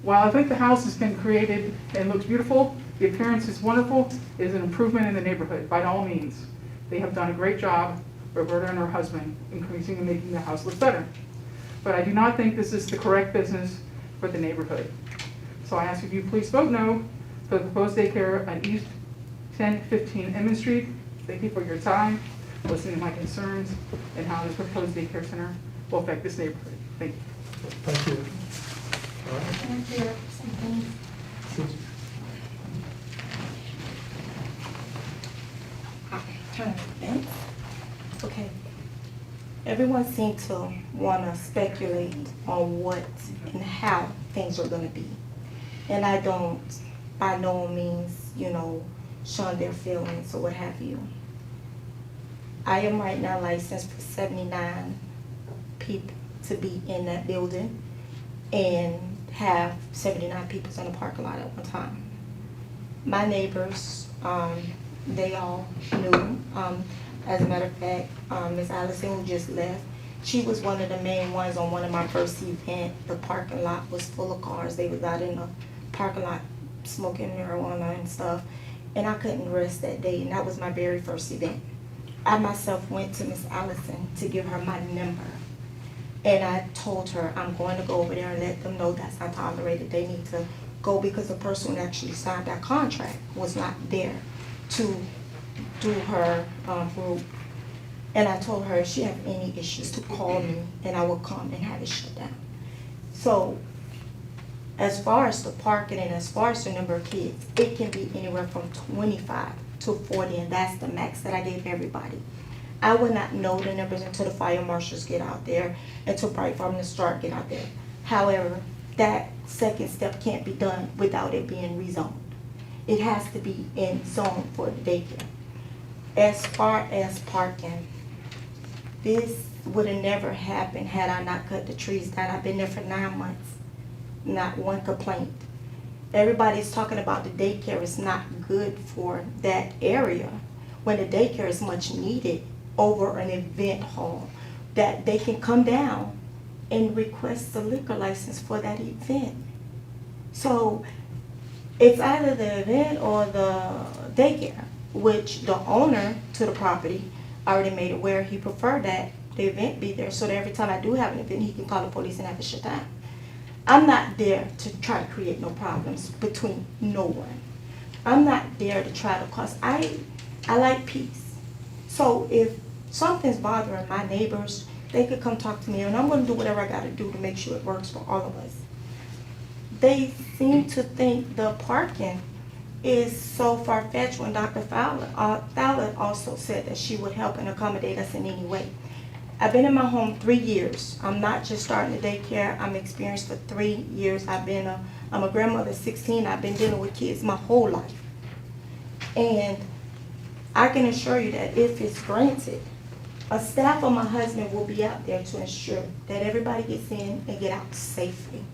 While I think the house has been created and looks beautiful, the appearance is wonderful, it is an improvement in the neighborhood by all means. They have done a great job, Roberta and her husband, increasing and making the house look better. But I do not think this is the correct business for the neighborhood. So I ask if you please vote no for the proposed daycare on East 1015 Emmett Street. Thank you for your time, listening to my concerns, and how this proposed daycare center will affect this neighborhood. Thank you. Thank you. All right. Can I clear up some things? Turn the fence. Okay. Everyone seems to want to speculate on what and how things are going to be. And I don't, by no means, shun their feelings or what have you. I am right now licensed for 79 people to be in that building and have 79 people in the parking lot at one time. My neighbors, they all knew. As a matter of fact, Ms. Allison, who just left, she was one of the main ones on one of my first events. The parking lot was full of cars. They was out in the parking lot smoking marijuana and stuff. And I couldn't rest that day, and that was my very first event. I myself went to Ms. Allison to give her my number. And I told her, I'm going to go over there and let them know that's not tolerated. They need to go because the person who actually signed that contract was not there to do her group. And I told her if she had any issues to call me and I would come and have it shut down. So as far as the parking and as far as the number of kids, it can be anywhere from 25 to 40, and that's the max that I gave everybody. I would not know the numbers until the fire marshals get out there, until Bright Farm and the Start get out there. However, that second step can't be done without it being rezoned. It has to be in zone for the daycare. As far as parking, this would have never happened had I not cut the trees down. I've been there for 9 months, not one complaint. Everybody's talking about the daycare is not good for that area when the daycare is much needed over an event hall that they can come down and request a liquor license for that event. So it's either the event or the daycare, which the owner to the property already made aware he preferred that the event be there so that every time I do have an event, he can call the police and have it shut down. I'm not there to try to create no problems between no one. I'm not there to try to cause, I like peace. So if something's bothering my neighbors, they could come talk to me, and I'm gonna do whatever I gotta do to make sure it works for all of us. They seem to think the parking is so far-fetched when Dr. Fowler also said that she would help and accommodate us in any way. I've been in my home 3 years. I'm not just starting the daycare. I'm experienced for 3 years. I'm a grandmother at 16. I've been dealing with kids my whole life. And I can assure you that if it's granted, a staff of my husband will be out there to ensure that everybody gets in and get out safely.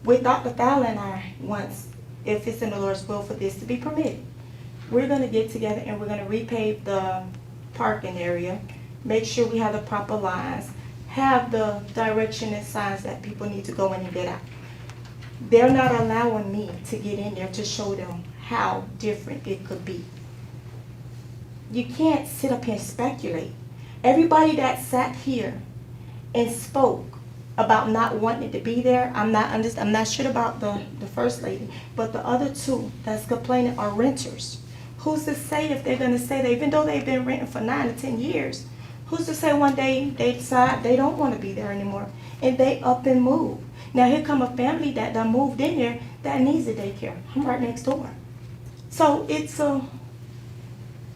With Dr. Fowler and I, once, if it's in the Lord's will for this to be permitted, we're gonna get together and we're gonna repave the parking area, make sure we have the proper lines, have the direction and signs that people need to go in and get out. They're not allowing me to get in there to show them how different it could be. You can't sit up here and speculate. Everybody that sat here and spoke about not wanting to be there, I'm not sure about the first lady, but the other two that's complaining are renters. Who's to say if they're gonna stay there, even though they've been renting for 9 to 10 years, who's to say one day they decide they don't wanna be there anymore and they up and move? Now here come a family that done moved in there that needs a daycare. I'm right next door. So it's an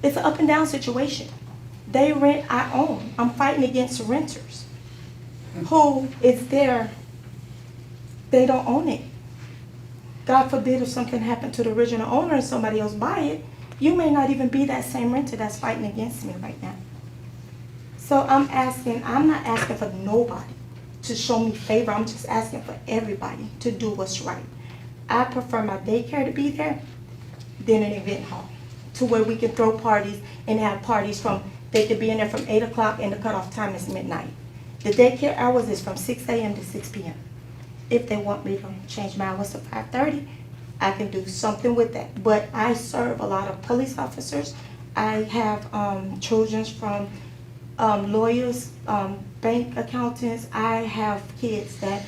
up and down situation. They rent, I own. I'm fighting against renters who is there, they don't own it. God forbid if something happened to the original owner and somebody else buy it, you may not even be that same renter that's fighting against me right now. So I'm not asking for nobody to show me favor. I'm just asking for everybody to do what's right. I prefer my daycare to be there than an event hall, to where we can throw parties and have parties they could be in there from 8 o'clock and the cutoff time is midnight. The daycare hours is from 6 a.m. to 6 p.m. If they want me to change my hours to 5:30, I can do something with that. But I serve a lot of police officers. I have children from lawyers, bank accountants. I have kids that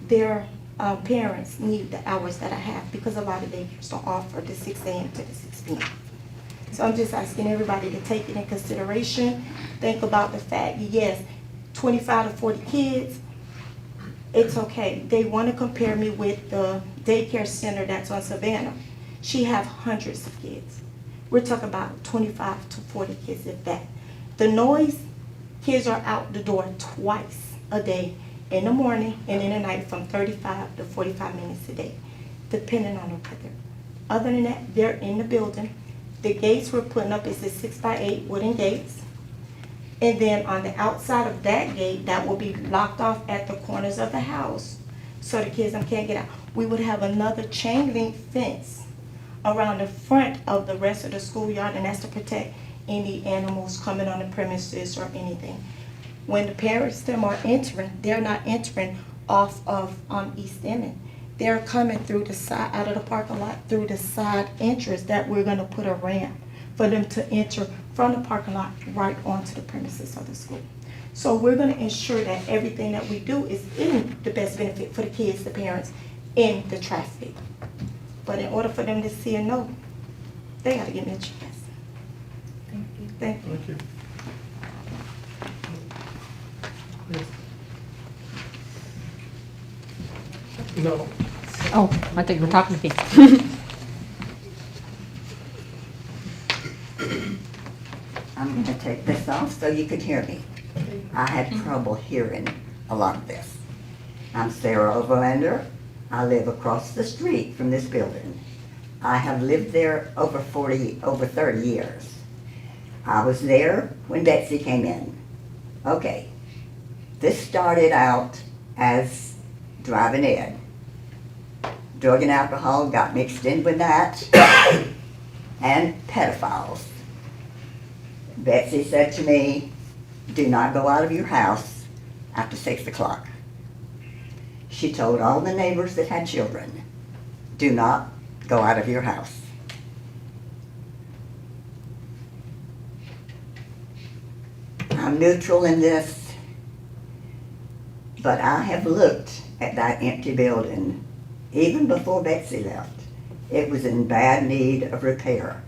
their parents need the hours that I have because a lot of daycares don't offer the 6 a.m. to the 6 p.m. So I'm just asking everybody to take it in consideration. Think about the fact, yes, 25 to 40 kids, it's okay. They want to compare me with the daycare center that's on Savannah. She have hundreds of kids. We're talking about 25 to 40 kids, if that. The noise, kids are out the door twice a day, in the morning and in the night, from 35 to 45 minutes a day, depending on the weather. Other than that, they're in the building. The gates we're putting up is the 6x8 wooden gates. And then on the outside of that gate, that will be locked off at the corners of the house so the kids can't get out. We would have another chain link fence around the front of the rest of the schoolyard, and that's to protect any animals coming on the premises or anything. When the parents them are entering, they're not entering off of East Emmett. They're coming through the side, out of the parking lot, through the side entrance that we're gonna put a ramp for them to enter from the parking lot right onto the premises of the school. So we're gonna ensure that everything that we do is in the best benefit for the kids, the parents, and the traffic. But in order for them to see and know, they gotta give me a chance. Thank you. Thank you. Thank you. Yes. No. Oh, I think we're talking to me. I'm going to take this off so you can hear me. I had trouble hearing a lot of this. I'm Sarah Overlander. I live across the street from this building. I have lived there over 30 years. I was there when Betsy came in. Okay, this started out as driving ed. Drug and alcohol got mixed in with that, and pedophiles. Betsy said to me, do not go out of your house after 6 o'clock. She told all the neighbors that had children, do not go out of your house. I'm neutral in this, but I have looked at that empty building even before Betsy left, It was in bad need of repair.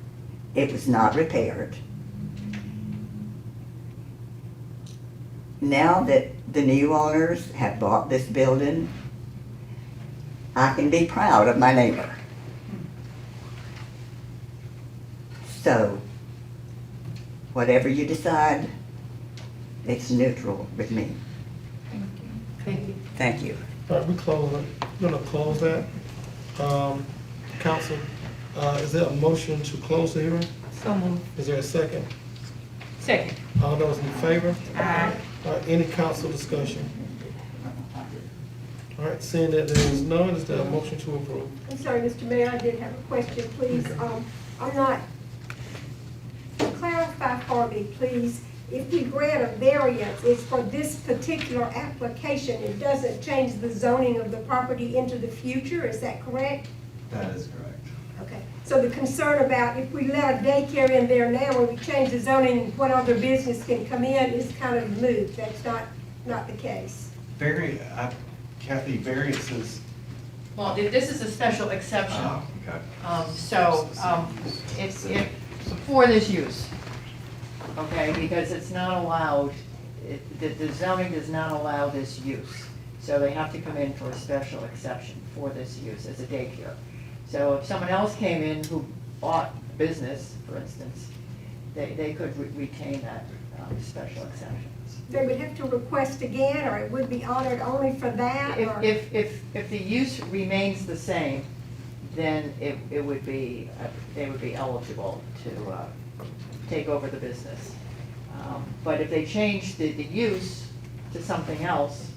It was not repaired. Now that the new owners have bought this building, I can be proud of my neighbor. So, whatever you decide, it's neutral with me. Thank you. Thank you. All right, we close it. We're gonna close that. Council, is there a motion to close the hearing? So moved. Is there a second? Second. All those in favor? Aye. All right, any council discussion? All right, seeing that there is none, is there a motion to approve? I'm sorry, Mr. Mayor, I did have a question, please. I'm not, clarify for me, please. If we grant a variance, it's for this particular application. It doesn't change the zoning of the property into the future, is that correct? That is correct. Okay, so the concern about if we let a daycare in there now, when we change the zoning, what other business can come in is kind of moot. That's not the case. Kathy, variances. Well, this is a special exception. Oh, okay. It's for this use, okay, because it's not allowed, the zoning does not allow this use. So they have to come in for a special exception for this use as a daycare. So if someone else came in who bought business, for instance, they could retain that special exception. They would have to request again, or it would be honored only for that? Or? If the use remains the same, then it would be, they would be eligible to take over the business. But if they change the use to something else,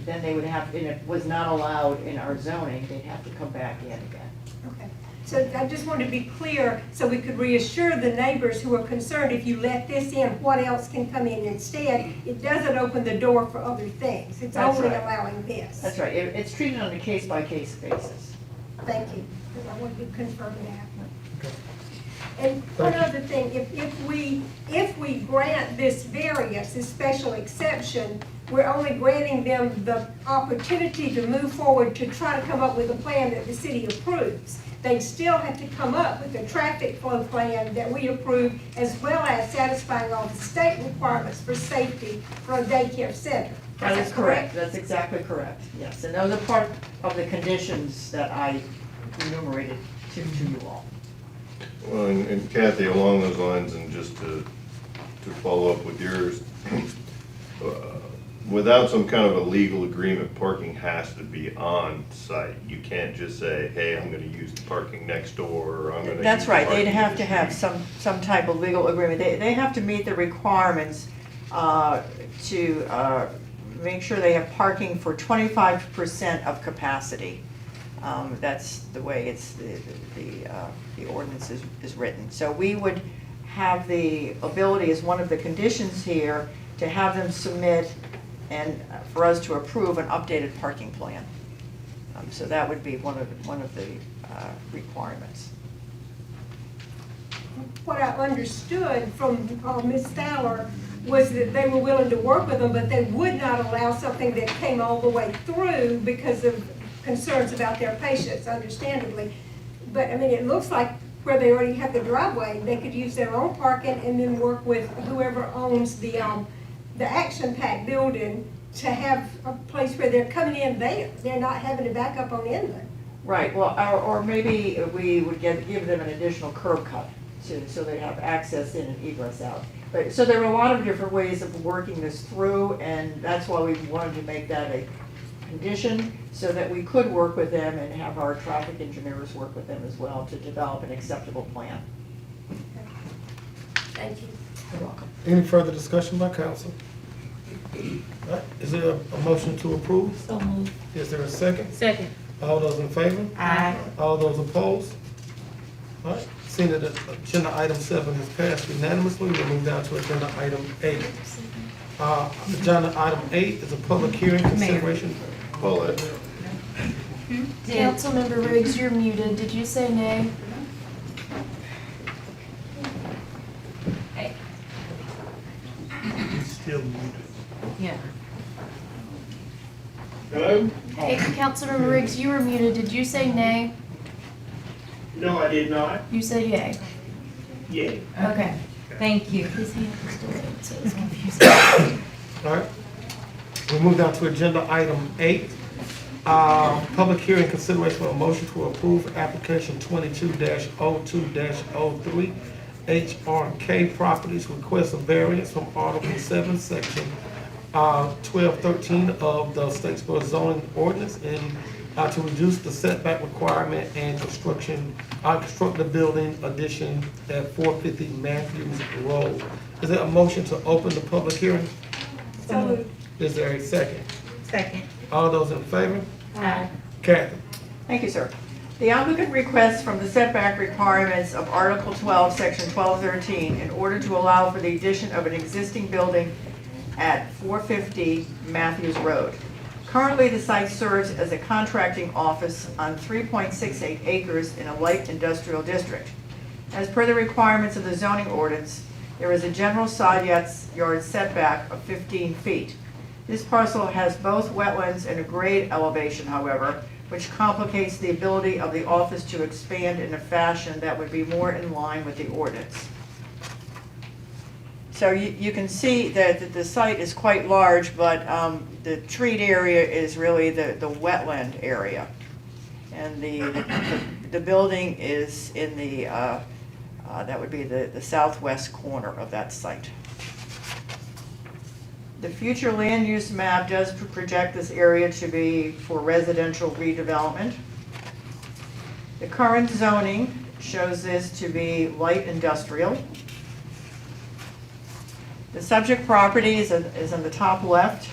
then they would have, and it was not allowed in our zoning, they'd have to come back in again. Okay. So I just wanted to be clear, so we could reassure the neighbors who are concerned, if you let this in, what else can come in instead? It doesn't open the door for other things. It's That's only right. allowing this. That's right, it's treated on a case-by-case basis. Thank you, because I wanted to confirm that. And one other thing, if we grant this variance, this special exception, we're only granting them the opportunity to move forward to try to come up with a plan that the city approves. They still have to come up with a traffic flow plan that we approve, as well as satisfying all the state requirements for safety for a daycare center. That is correct, that's exactly correct, yes. And those are part of the conditions that I enumerated to you all. Well, and Kathy, along those lines, and just to follow up with yours, without some kind of a legal agreement, parking has to be on site. You can't just say, hey, I'm gonna use the parking next door, or I'm gonna. That's use the right, they'd parking have to this have street. some type of legal agreement. They have to meet the requirements to make sure they have parking for 25% of capacity. That's the way it's, the ordinance is written. So we would have the ability, as one of the conditions here, to have them submit and for us to approve an updated parking plan. So that would be one of the requirements. What I understood from Ms. Fowler was that they were willing to work with them, but they would not allow something that came all the way through because of concerns about their patients, understandably. But, I mean, it looks like where they already have the driveway, they could use their own parking and then work with whoever owns the Action Pack building to have a place where they're coming in there. They're not having to back up on Inlet. Right, well, or maybe we would give them an additional curb cut so they have access in and egress out. But, so there are a lot of different ways of working this through, and that's why we wanted to make that a condition, so that we could work with them and have our traffic engineers work with them as well to develop an acceptable plan. Thank you. You're welcome. Any further discussion by council? All right, is there a motion to approve? So moved. Is there a second? Second. All those in favor? Aye. All those opposed? All right, seeing that agenda item 7 has passed unanimously, we'll move down to agenda item 8. Agenda item 8 is a public hearing consideration. Call it. Councilmember Riggs, you're muted. Did you say nay? He's still muted. Yeah. Hello? Hey, Councilmember Riggs, you were muted. Did you say nay? No, I did not. You said yay. Yay. Okay, thank you. His hand was delayed, so it's confusing. All right. We move down to agenda item 8. Public hearing consideration for a motion to approve application 22-02-03 HRK Properties request a variance from Article 7, Section 1213 of the Statesville zoning ordinance and to reduce the setback requirement and construct the building addition at 450 Matthews Road. Is there a motion to open the public hearing? So moved. Is there a second? Second. All those in favor? Aye. Kathy? Thank you, sir. The applicant requests from the setback requirements of Article 12, Section 1213, in order to allow for the addition of an existing building at 450 Matthews Road. Currently, the site serves as a contracting office on 3.68 acres in a light industrial district. As per the requirements of the zoning ordinance, there is a general side yard setback of 15 feet. This parcel has both wetlands and a grade elevation, however, which complicates the ability of the office to expand in a fashion that would be more in line with the ordinance. So you can see that the site is quite large, but the treat area is really the wetland area. And the building is in the, that would be the southwest corner of that site. The future land use map does project this area to be for residential redevelopment. The current zoning shows this to be light industrial. The subject property is on the top left.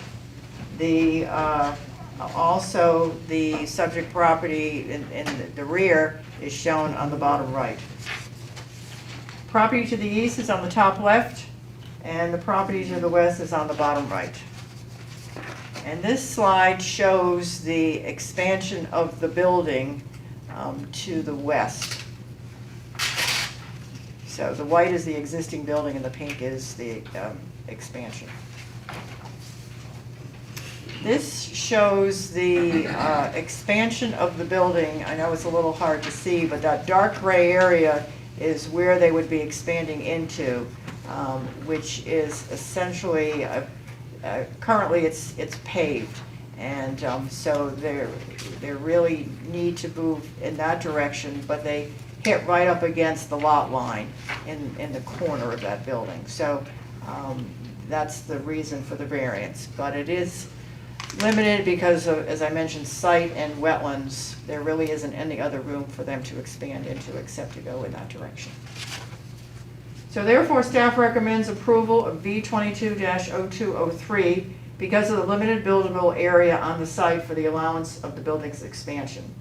Also, the subject property in the rear is shown on the bottom right. Property to the east is on the top left, and the property to the west is on the bottom right. And this slide shows the expansion of the building to the west. So the white is the existing building and the pink is the expansion. This shows the expansion of the building. I know it's a little hard to see, but that dark gray area is where they would be expanding into, which is essentially, currently it's paved. And so they really need to move in that direction, but they hit right up against the lot line in the corner of that building. So that's the reason for the variance. But it is limited because of, as I mentioned, site and wetlands. There really isn't any other room for them to expand into except to go in that direction. So therefore, staff recommends approval of B22-0203 because of the limited buildable area on the site for the allowance of the building's expansion.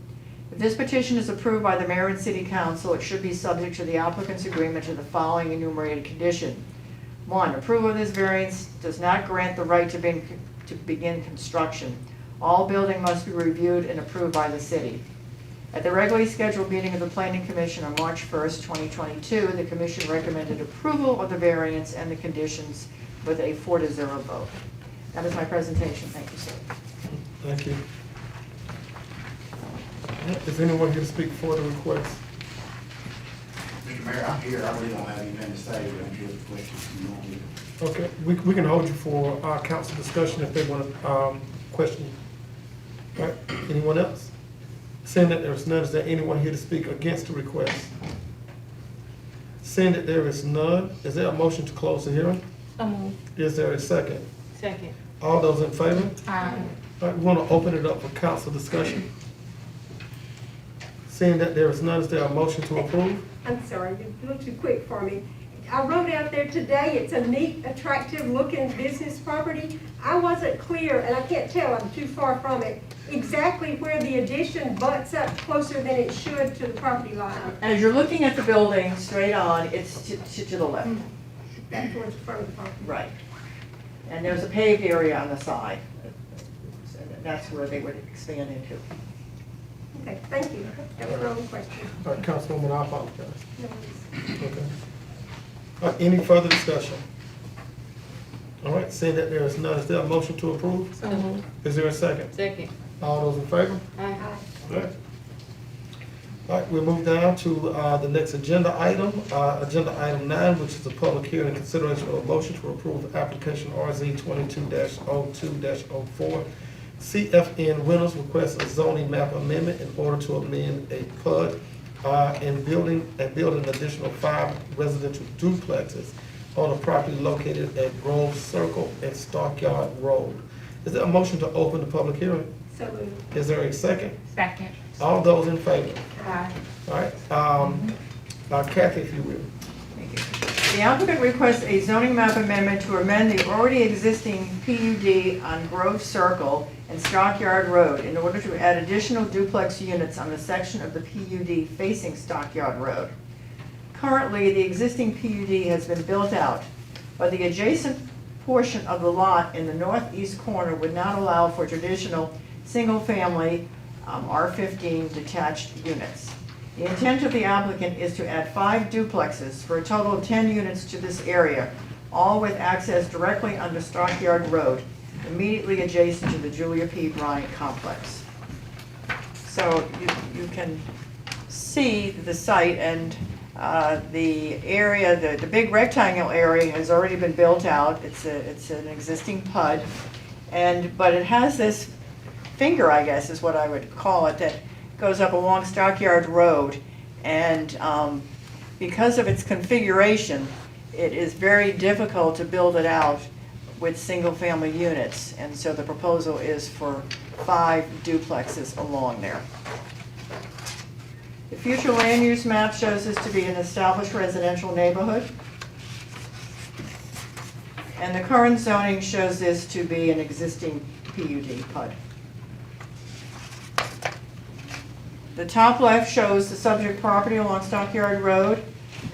If this petition is approved by the mayor and city council, it should be subject to the applicant's agreement to the following enumerated condition. 1, approval of this variance does not grant the right to begin construction. All building must be reviewed and approved by the city. At the regularly scheduled meeting of the Planning Commission on March 1st, 2022, the commission recommended approval of the variance and the conditions with a 4-0 vote. That is my presentation. Thank you, sir. Thank you. Is anyone here to speak for the request? Mr. Mayor, I'm here. I really don't have anything to say, but I'm here for questions you want me to. Okay, we can hold you for our council discussion if they want to question you. All right, anyone else? Seeing that there is none, is there anyone here to speak against the request? Seeing that there is none, is there a motion to close the hearing? So moved. Is there a second? Second. All those in favor? Aye. All right, we want to open it up for council discussion. Seeing that there is none, is there a motion to approve? I'm sorry, you're a little too quick for me. I rode out there today. It's a neat, attractive looking business property. I wasn't clear, and I can't tell, I'm too far from it, exactly where the addition butts up closer than it should to the property line. As you're looking at the building straight on, it's to the left. Back towards the front of the property. Right. And there's a paved area on the side. So that's where they would expand into. Okay, thank you. That was my only question. All right, Councilwoman, I apologize. No worries. Okay. All right, any further discussion? All right, seeing that there is none, is there a motion to approve? So moved. Is there a second? Second. All those in favor? Aye. All right. All right, we'll move down to the next agenda item, agenda item 9, which is a public hearing and consideration of a motion to approve application RZ 22-02-04. CFN Reynolds requests a zoning map amendment in order to amend a PUD and build an additional 5 residential duplexes on a property located at Grove Circle and Stockyard Road. Is there a motion to open the public hearing? So moved. Is there a second? Second. All those in favor? Aye. All right, Kathy, if you will. The applicant requests a zoning map amendment to amend the already existing PUD on Grove Circle and Stockyard Road in order to add additional duplex units on the section of the PUD facing Stockyard Road. Currently, the existing PUD has been built out, but the adjacent portion of the lot in the northeast corner would not allow for traditional single-family R15 detached units. The intent of the applicant is to add 5 duplexes for a total of 10 units to this area, all with access directly under Stockyard Road, immediately adjacent to the Julia P. Bryant complex. So you can see the site, and the area, the big rectangle area has already been built out. It's an existing PUD, but it has this finger, I guess is what I would call it, that goes up along Stockyard Road, and because of its configuration, it is very difficult to build it out with single-family units, and so the proposal is for 5 duplexes along there. The future land use map shows this to be an established residential neighborhood, and the current zoning shows this to be an existing PUD PUD. The top left shows the subject property along Stockyard Road,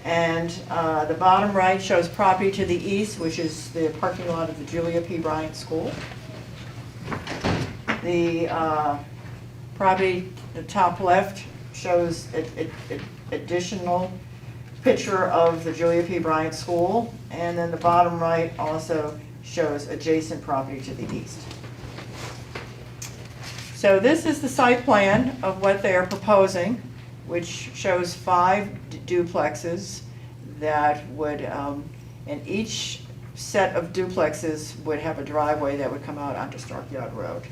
and the bottom right shows property to the east, which is the parking lot of the Julia P. Bryant School. The property, the top left, shows additional picture of the Julia P. Bryant School, and then the bottom right also shows adjacent property to the east. So this is the site plan of what they are proposing, which shows 5 duplexes that would, and each set of duplexes would have a driveway that would come out onto Stockyard Road.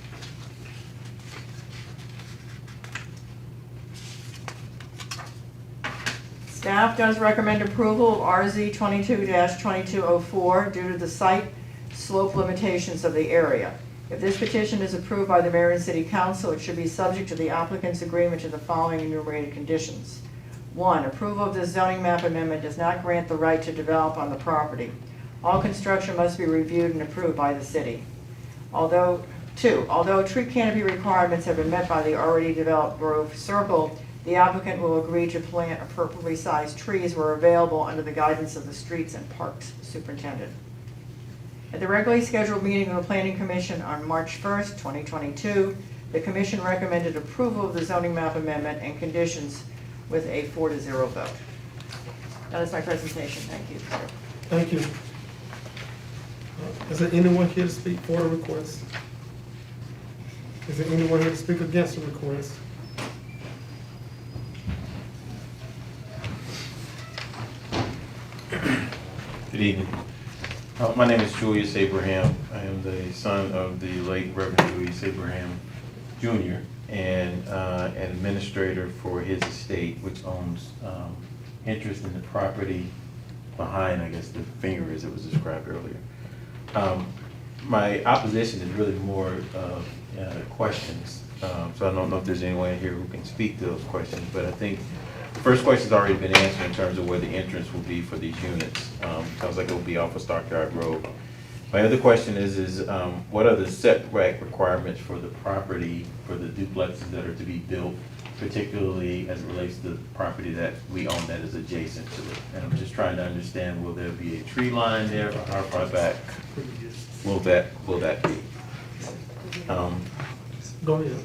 Staff does recommend approval of RZ 22-2204 due to the site slope limitations of the area. If this petition is approved by the Mayor and City Council, it should be subject to the applicant's agreement to the following enumerated conditions. 1, approval of this zoning map amendment does not grant the right to develop on the property. All construction must be reviewed and approved by the city. 2, although tree canopy requirements have been met by the already developed Grove Circle, the applicant will agree to plant appropriately sized trees where available under the guidance of the Streets and Parks Superintendent. At the regularly scheduled meeting of the Planning Commission on March 1st, 2022, the Commission recommended approval of the zoning map amendment and conditions with a 4-0 vote. That is my presentation. Thank you. Thank you. Is there anyone here to speak for the request? Is there anyone here to speak against the request? Good evening. My name is Julius Abraham. I am the son of the late Reverend Julius Abraham Jr. and an administrator for his estate, which owns interest in the property behind, I guess, the finger as it was described earlier. My opposition is really more of questions. So I don't know if there's anyone here who can speak to those questions, but I think the first question's already been answered in terms of where the entrance will be for these units. Sounds like it will be off of Stockyard Road. My other question is what are the setback requirements for the property for the duplexes that are to be built, particularly as it relates to the property that we own that is adjacent to it? And I'm just trying to understand, will there be a tree line there, or how far back will that be? Go ahead.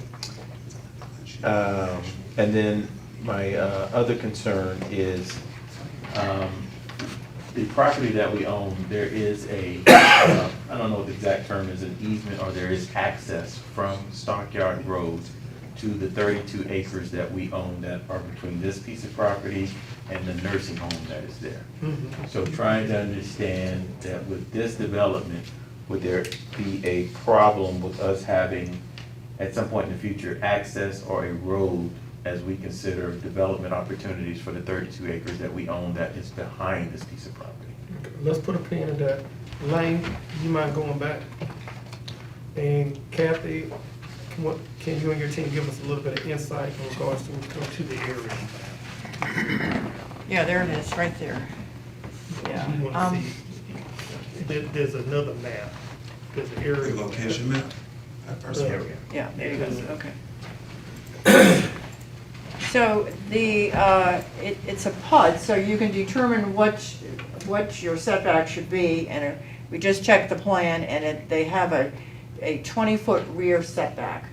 And then my other concern is the property that we own, there is a, I don't know what the exact term is, an easement, or there is access from Stockyard Road to the 32 acres that we own that are between this piece of property and the nursing home that is there. So trying to understand that with this development, would there be a problem with us having, at some point in the future, access or a road as we consider development opportunities for the 32 acres that we own that is behind this piece of property? Let's put a pin in that. Lane, you mind going back? And Kathy, can you and your team give us a little bit of insight in regards to the area? Yeah, there it is, right there. Yeah. You wanna see, there's another map, there's an area. Location map? Area. Yeah, there you go, okay. So the, it's a PUD, so you can determine what your setback should be, and we just checked the plan, and they have a 20-foot rear setback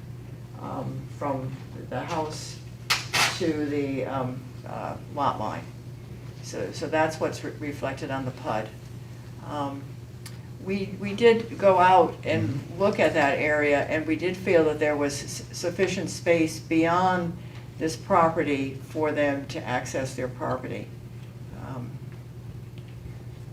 from the house to the lot line. So that's what's reflected on the PUD. We did go out and look at that area, and we did feel that there was sufficient space beyond this property for them to access their property.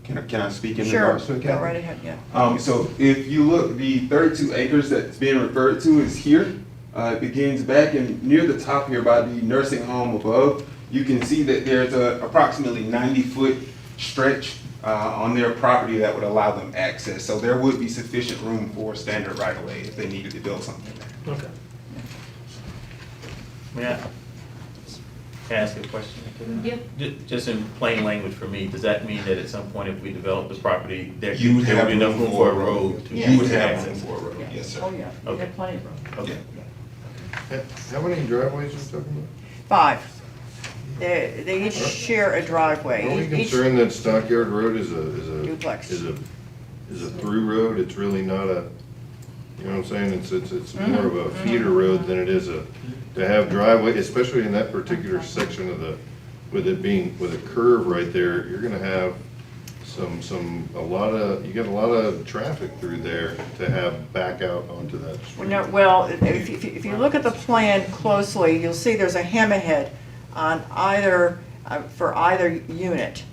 Can I speak in Sure, regards to it, go Kathy? right ahead, yeah. So if you look, the 32 acres that's being referred to is here. It begins back in near the top here by the nursing home above. You can see that there's a approximately 90-foot stretch on their property that would allow them access. So there would be sufficient room for standard right-of-way if they needed to build something there. Okay. May I ask a question? Yeah. Just in plain language for me, does that mean that at some point if we develop this property, there You would would have be enough room for a road to You would have access room it? for a road, yes, sir. Oh, yeah, we Okay. have plenty of room. Okay. How many driveways are you talking about? 5. They each share a driveway. Are we Each- concerned that Stockyard Road is a Duplex. is a through road? It's really not a, you know what I'm saying? It's more of a feeder road than it is to have driveway, especially in that particular section of with a curve right there, you're gonna have you get a lot of traffic through there to have back out onto that street. Well, if you look at the plan closely, you'll see there's a hammerhead on either, for either unit.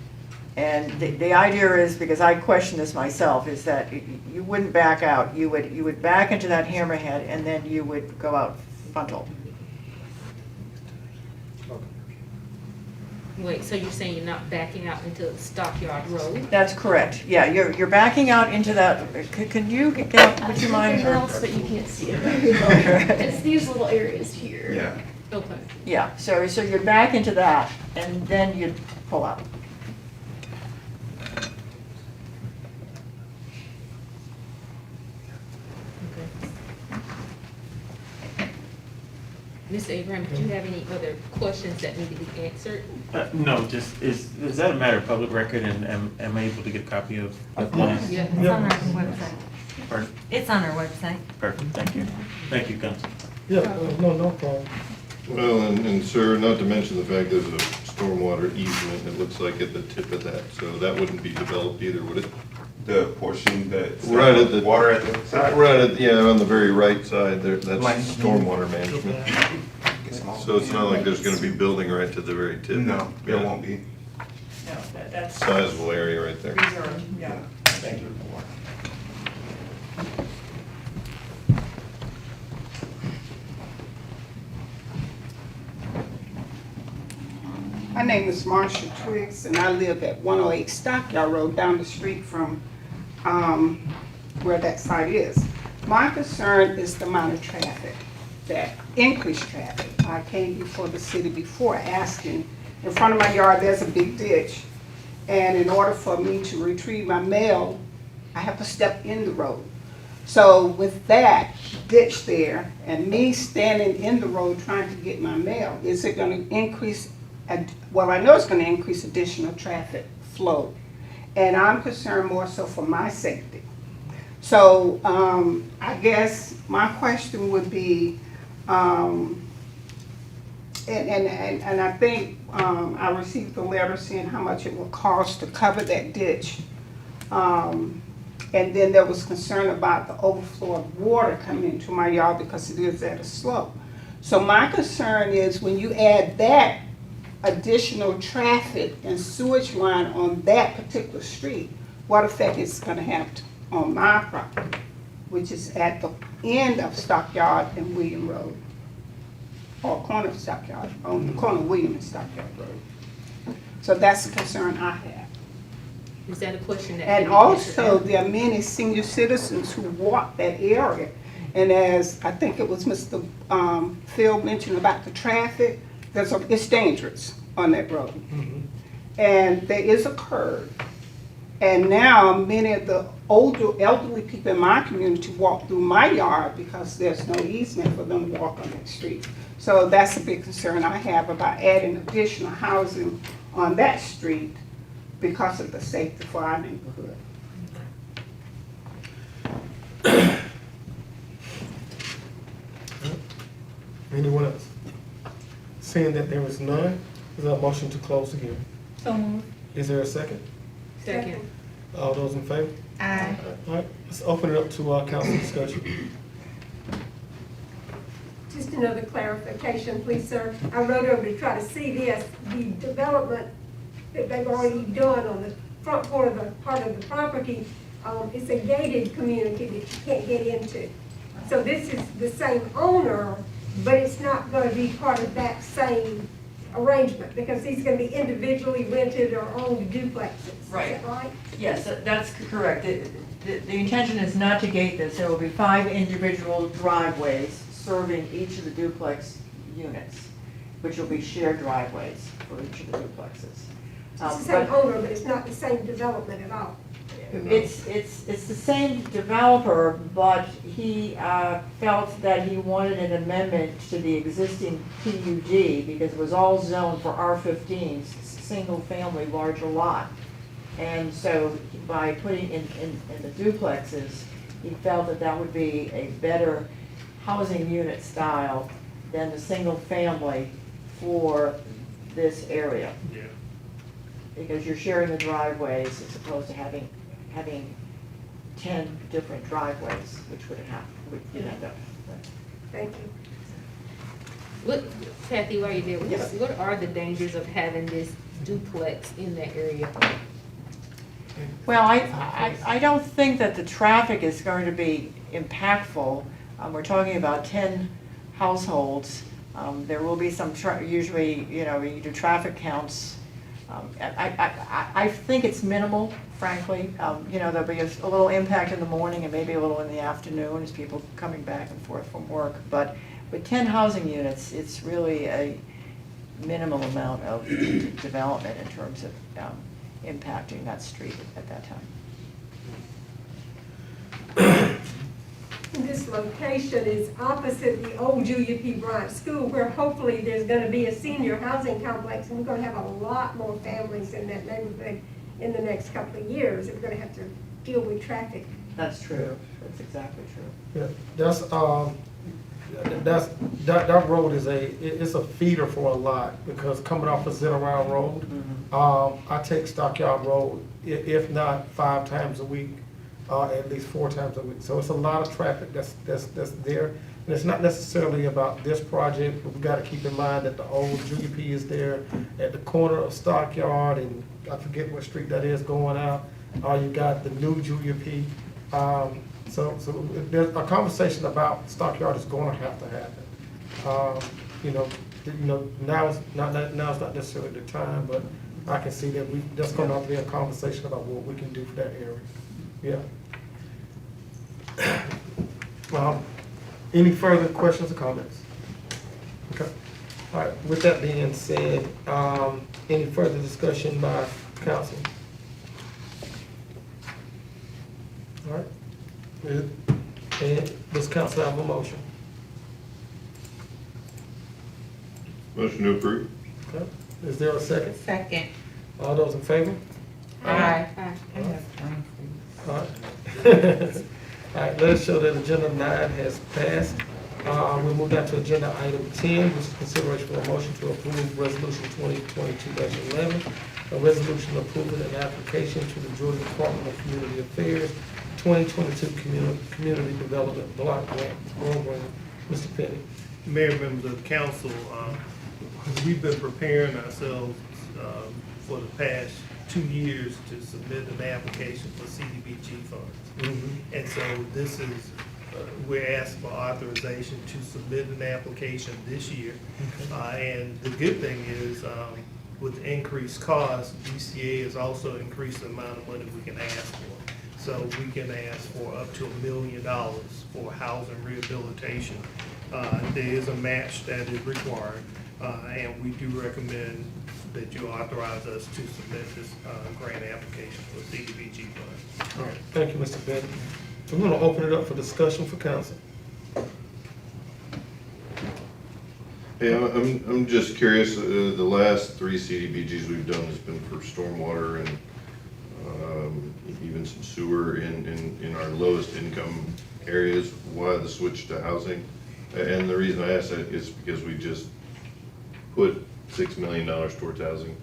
And the idea is, because I questioned this myself, is that you wouldn't back out. You would back into that hammerhead, and then you would go out frontal. Wait, so you're saying you're not backing out into Stockyard Road? That's correct. Yeah, you're backing out into that. Can you get, would you mind? else, but you can't see it. It's these little areas here. Yeah. Okay. Yeah, so you'd back into that, and then you'd pull out. Mr. Abraham, do you have any other questions that need to be answered? No, just, is that a matter of public record, and am I able to get a copy of the plan? Yeah. It's on our website. Pardon? It's on our website. Perfect, thank you. Thank you, Council. Yeah, no problem. Well, and sir, not to mention the fact there's a stormwater easement, it looks like at the tip of that, so that wouldn't be developed either, would it? The portion that's Right at the. water at the side? Right at, yeah, on the very right side there, that's Like- stormwater management. So it's not like there's gonna be building right to the very tip. No, there Yeah. won't be. No, that's. Sizable area right there. Reserved, yeah. Thank you. My name is Marsha Twiggs, and I live at 108 Stockyard Road, down the street from where that site is. My concern is the amount of traffic, that increased traffic. I came before the city before asking, in front of my yard, there's a big ditch, and in order for me to retrieve my mail, I have to step in the road. So with that ditch there, and me standing in the road trying to get my mail, is it gonna increase, well, I know it's gonna increase additional traffic flow. And I'm concerned more so for my safety. So I guess my question would be, and I think I received a letter saying how much it will cost to cover that ditch. And then there was concern about the overflow of water coming into my yard because it is at a slope. So my concern is when you add that additional traffic and sewage line on that particular street, what effect it's gonna have on my property, which is at the end of Stockyard and William Road, or corner of Stockyard, on the corner of William and Stockyard Road. So that's the concern I have. Is that a question that? And also, there are many senior citizens who walk that area. And as I think it was Mr. Phil mentioned about the traffic, it's dangerous on that road. And there is a curve. And now many of the older elderly people in my community walk through my yard because there's no easement for them to walk on that street. So that's a big concern I have about adding additional housing on that street because of the safety for our neighborhood. Anyone else? Seeing that there is none, is there a motion to close the hearing? So moved. Is there a second? Second. All those in favor? Aye. All right, let's open it up to our council discussion. Just another clarification, please, sir. I rode over to try to see this, the development that they've already done on the front part of the property. It's a gated community that you can't get into. So this is the same owner, but it's not gonna be part of that same arrangement because these are gonna be individually rented or owned duplexes. Right. Is that right? Yes, that's correct. The intention is not to gate this. There will be 5 individual driveways serving each of the duplex units, which will be shared driveways for each of the duplexes. It's the same owner, but it's not the same development at all. It's the same developer, but he felt that he wanted an amendment to the existing PUD because it was all zoned for R15, single family larger lot. And so by putting in the duplexes, he felt that that would be a better housing unit style than the single family for this area. Yeah. Because you're sharing the driveways as opposed to having 10 different driveways, which would end up. Thank you. What, Kathy, while you're there, Yes. what are the dangers of having this duplex in that area? Well, I don't think that the traffic is going to be impactful. We're talking about 10 households. There will be some, usually, you do traffic counts. I think it's minimal, frankly. There'll be a little impact in the morning and maybe a little in the afternoon as people coming back and forth from work. But with 10 housing units, it's really a minimal amount of development in terms of impacting that street at that time. This location is opposite the old Julia P. Bryant School, where hopefully there's gonna be a senior housing complex, and we're gonna have a lot more families in that neighborhood in the next couple of years. We're gonna have to deal with traffic. That's true. That's exactly true. Yeah, that road is it's a feeder for a lot, because coming off of Zetaround Road, I take Stockyard Road, if not 5 times a week, at least 4 times a week. So it's a lot of traffic that's there. And it's not necessarily about this project, but we gotta keep in mind that the old Julia P is there at the corner of Stockyard, and I forget what street that is going out. You got the new Julia P. So there's a conversation about Stockyard is going to have to happen. Now it's not necessarily the time, but I can see that that's going to have to be a conversation about what we can do for that area. Yeah. Any further questions or comments? Okay. All right. With that being said, any further discussion by council? All right. And does council have a motion? Motion to approve. Okay. Is there a second? Second. All those in favor? Aye. All right. All right, let us show that agenda 9 has passed. We move down to agenda item 10, which is consideration for a motion to approve resolution 2022-11, a resolution approving an application to the Georgia Department of Community Affairs 2022 Community Development Block Grant Program. Mr. Penny. Mayor, members of the council, we've been preparing ourselves for the past 2 years to submit an application for CDBG funds. And so this is, we're asking for authorization to submit an application this year. And the good thing is, with increased costs, DCA has also increased the amount of money we can ask for. So we can ask for up to $1 million for housing rehabilitation. There is a match that is required, and we do recommend that you authorize us to submit this grant application for CDBG funds. All right, thank you, Mr. Bennett. I'm gonna open it up for discussion for council. Hey, I'm just curious, the last 3 CDBGs we've done has been for stormwater and even some sewer in our lowest income areas. Why the switch to housing? And the reason I ask that is because we just put $6 million towards housing.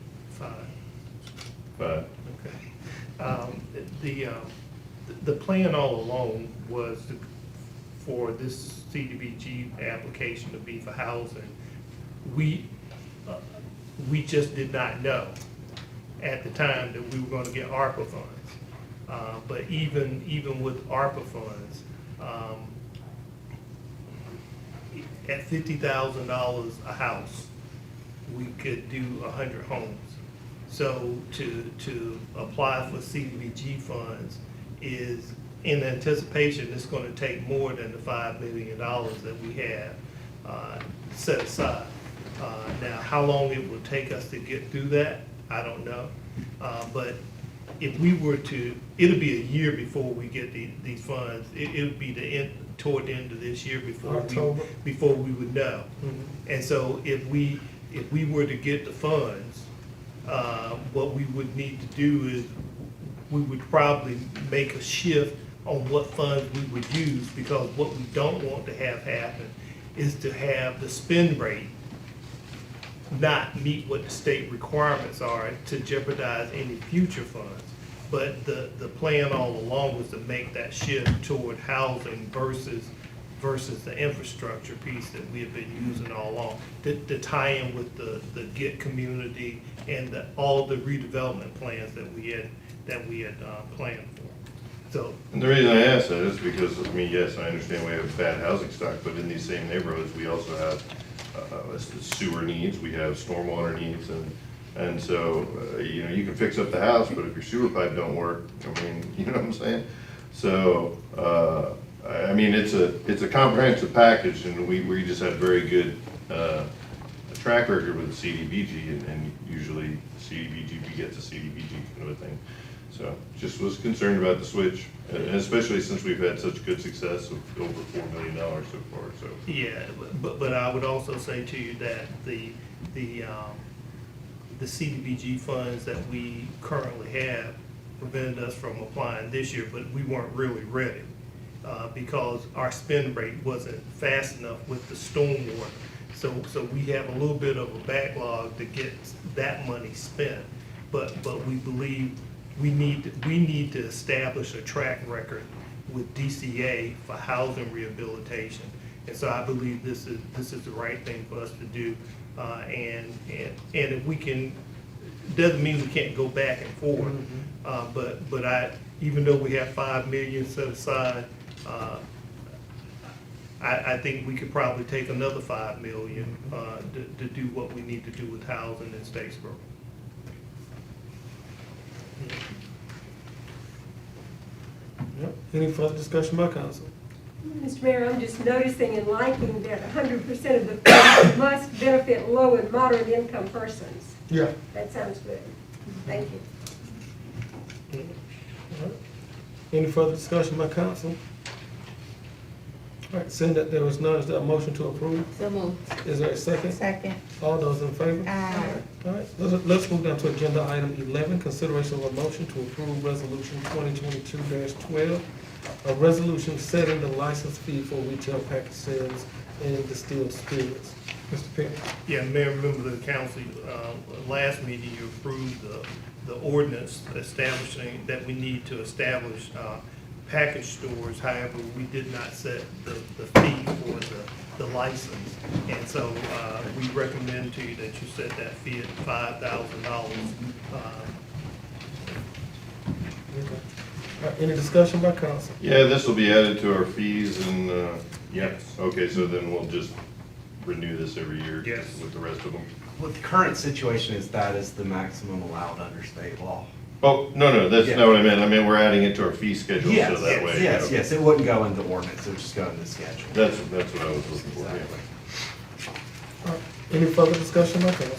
5. Okay. The plan all along was for this CDBG application to be for housing. We just did not know at the time that we were going to get ARPA funds. But even with ARPA funds, at $50,000 a house, we could do 100 homes. So to apply for CDBG funds is in anticipation it's going to take more than the $5 million that we have set aside. Now, how long it will take us to get through that, I don't know. But if we were to, it'll be a year before we get these funds. It'll be toward the end of this year before we would know. And so if we were to get the funds, what we would need to do is we would probably make a shift on what funds we would use, because what we don't want to have happen is to have the spend rate not meet what the state requirements are to jeopardize any future funds. But the plan all along was to make that shift toward housing versus the infrastructure piece that we have been using all along, to tie in with the GET community and all the redevelopment plans that we had planned for. So, and the reason I ask that is because, I mean, yes, I understand we have bad housing stock, but in these same neighborhoods, we also have sewer needs, we have stormwater needs, and so, you know, you can fix up the house, but if your sewer pipe don't work, I mean, you know what I'm saying? So, I mean, it's a comprehensive package, and we just had very good track record with the CDBG, and usually CDBG gets a CDBG kind of a thing. So just was concerned about the switch, and especially since we've had such good success of over $4 million so far. So yeah, but I would also say to you that the CDBG funds that we currently have prevented us from applying this year, but we weren't really ready because our spend rate wasn't fast enough with the stormwater. So we have a little bit of a backlog to get that money spent, but we believe we need to establish a track record with DCA for housing rehabilitation. And so I believe this is the right thing for us to do. And if we can, doesn't mean we can't go back and forth. But even though we have $5 million set aside, I think we could probably take another $5 million to do what we need to do with housing in Statesville. Yep. Any further discussion by council? Mr. Mayor, I'm just noticing and liking that 100% of the funds must benefit low and moderate income persons. Yeah. That sounds good. Thank you. All right. Any further discussion by council? All right, seeing that there was none, is there a motion to approve? So moved. Is there a second? Second. All those in favor? Aye. All right, let's move down to agenda item 11, consideration of a motion to approve resolution 2022-12, a resolution setting the license fee for retail package sales and distilled spirits. Mr. Perry? Yeah, Mayor, members of the council, last meeting you approved the ordinance establishing that we need to establish package stores. However, we did not set the fee for the license. And so we recommend to you that you set that fee at $5,000. Any discussion by council? Yeah, this will be added to our fees and, yes, okay, so then we'll just renew this every year Yes. with the rest of them. Well, the current situation is that is the maximum allowed under state law. Oh, no, that's Yeah. not what I meant. I meant we're adding it to our fee schedule, so Yes, that way. yes, it wouldn't go into ordinance, it would just go into schedule. That's what I was looking for, yeah. Exactly. Any further discussion by council?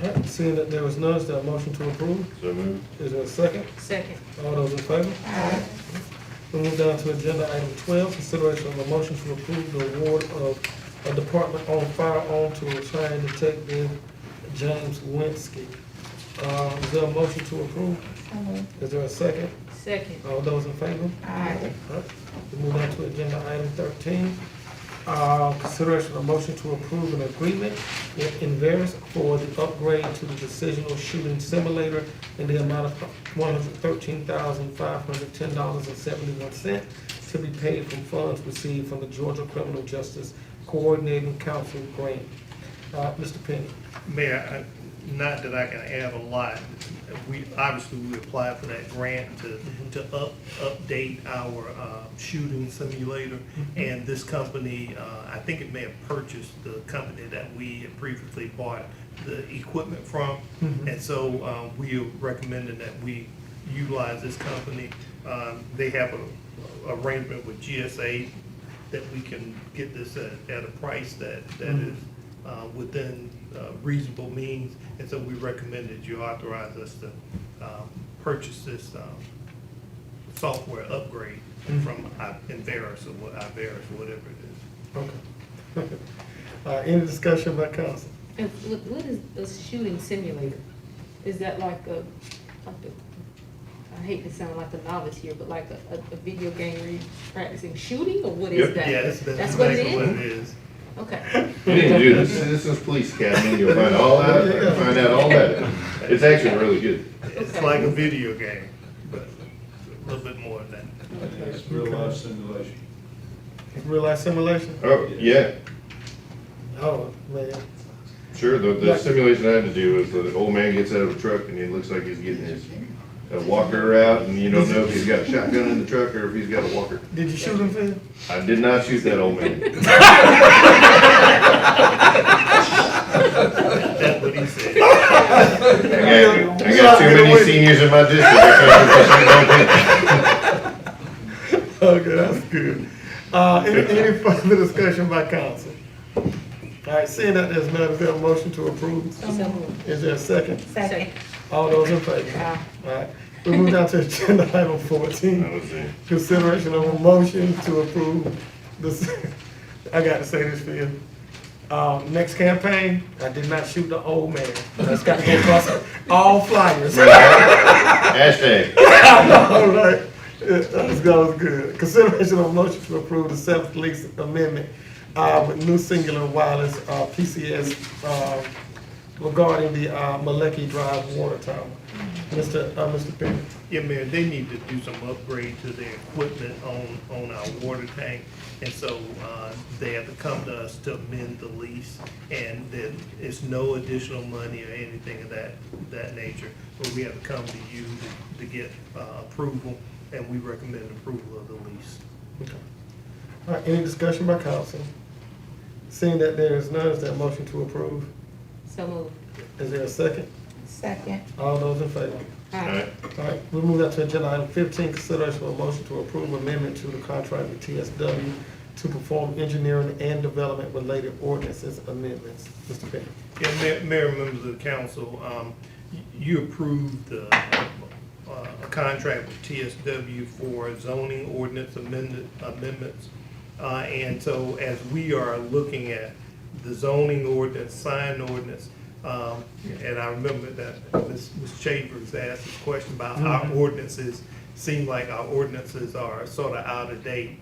All right, seeing that there is none, is there a motion to approve? So moved. Is there a second? Second. All those in favor? Aye. We move down to agenda item 12, consideration of a motion to approve the award of a department-owned firearm to retired detective James Winsky. Is there a motion to approve? Is there a second? Second. All those in favor? Aye. All right. We move on to agenda item 13. Consideration of motion to approve an agreement with Inveris for the upgrade to the decisional shooting simulator in the amount of $113,510.71 to be paid from funds received from the Georgia Criminal Justice Coordinating Council grant. Mr. Penny. Mayor, not that I can add a lot. We applied for that grant to update our shooting simulator. And this company, I think it may have purchased the company that we had previously bought the equipment from. And so we are recommending that we utilize this company. They have a arrangement with GSA that we can get this at a price that is within reasonable means, and so we recommend that you authorize us to purchase this software upgrade from Inveris or whatever it is. Okay. Any discussion by council? And what is a shooting simulator? Is that like a I hate to sound like a novice here, but like a video game where you're practicing shooting, or what is that? Yes, That's what it exactly is? what it is. Okay. You need to do the Citizens Police Academy, you'll find all out, find out all that. It's actually really good. It's like a video game, but a little bit more than that. It's real life simulation. Real life simulation? Oh, yeah, Oh, man. sure, the simulation I had to do was the old man gets out of a truck and he looks like he's getting his walker out, and you don't know if he's got a shotgun in the truck or if he's got a walker. Did you shoot him, Phil? I did not shoot that old man. That's what he said. I got too many seniors in my district. Okay, that's good. Any further discussion by council? All right, seeing that there's none, is there a motion to approve? So moved. Is there a second? Second. All those in favor? All right, we move down to agenda item 14. That was it. Consideration of a motion to approve this, I got to say this for you. Next campaign, I did not shoot the old man. That's got to go across all flyers. Hashtag. All right, that was good. Consideration of a motion to approve the seventh lease amendment with New Singular Wireless PCS regarding the Malecki Drive water tower. Mr. Penny. Yeah, Mayor, they need to do some upgrade to their equipment on our water tank. And so they have to come to us to amend the lease, and then it's no additional money or anything of that nature. But we have to come to you to get approval, and we recommend approval of the lease. Okay. All right, any discussion by council? Seeing that there is none, is there a motion to approve? So moved. Is there a second? Second. All those in favor? Aye. All right, we move on to agenda item 15, consideration of a motion to approve amendment to the contract with TSW to perform engineering and development related ordinances amendments. Mr. Penny. Yeah, Mayor, members of the council, you approved a contract with TSW for zoning ordinance amendments. And so as we are looking at the zoning ordinance, sign ordinance, and I remember that Ms. Chambers asked this question about our ordinances. Seem like our ordinances are sort of out of date.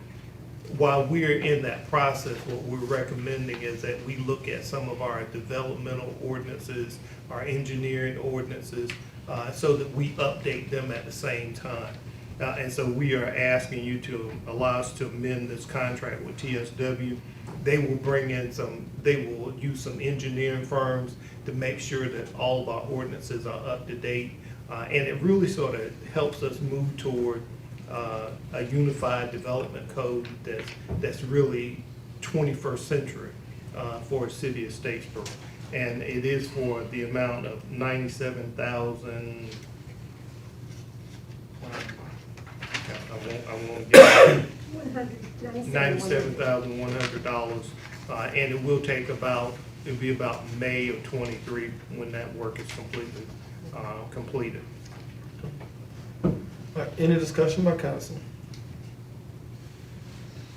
While we're in that process, what we're recommending is that we look at some of our developmental ordinances, our engineering ordinances, so that we update them at the same time. And so we are asking you to allow us to amend this contract with TSW. They will bring in they will use some engineering firms to make sure that all of our ordinances are up to date. And it really sort of helps us move toward a unified development code that's really 21st century for the city of Statesville. And it is for the amount of $97,000. I won't get $97,100, and it will take it'll be about May of '23 when that work is completed. All right, any discussion by council?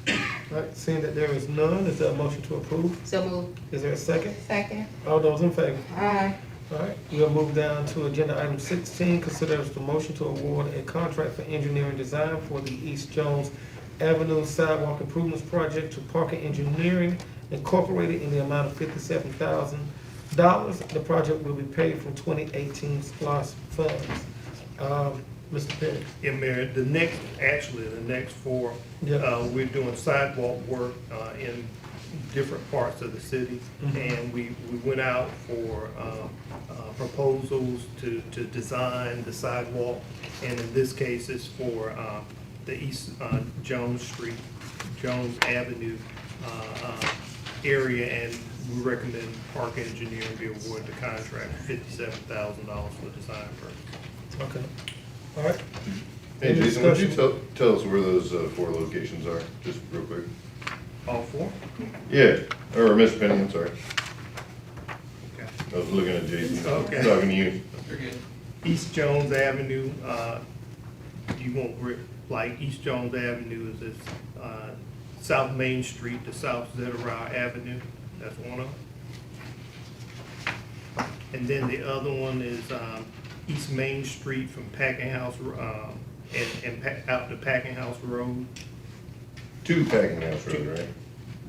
All right, seeing that there is none, is there a motion to approve? So moved. Is there a second? Second. All those in favor? Aye. All right, we'll move down to agenda item 16, consider the motion to award a contract for engineering design for the East Jones Avenue Sidewalk Improvements Project to Parker Engineering Incorporated in the amount of $57,000. The project will be paid from 2018 SPOS funds. Mr. Perry. Yeah, Mayor, the next four, we're doing sidewalk work in different parts of the city. And we went out for proposals to design the sidewalk. And in this case, it's for the East Jones Avenue area, and we recommend Park Engineering be awarded the contract for $57,000 for design purposes. Okay. All right. Hey, Jason, would you tell us where those 4 locations are, just real quick? All 4? Yeah, or Mr. Penny, I'm sorry. Okay. I was looking at Jason, Okay. talking to you. You're good. East Jones Avenue, you won't, like East Jones Avenue is this South Main Street to South Zedorah Avenue. That's one of them. And then the other one is East Main Street from Packing House out to Packing House Road. To Packing House Road, right?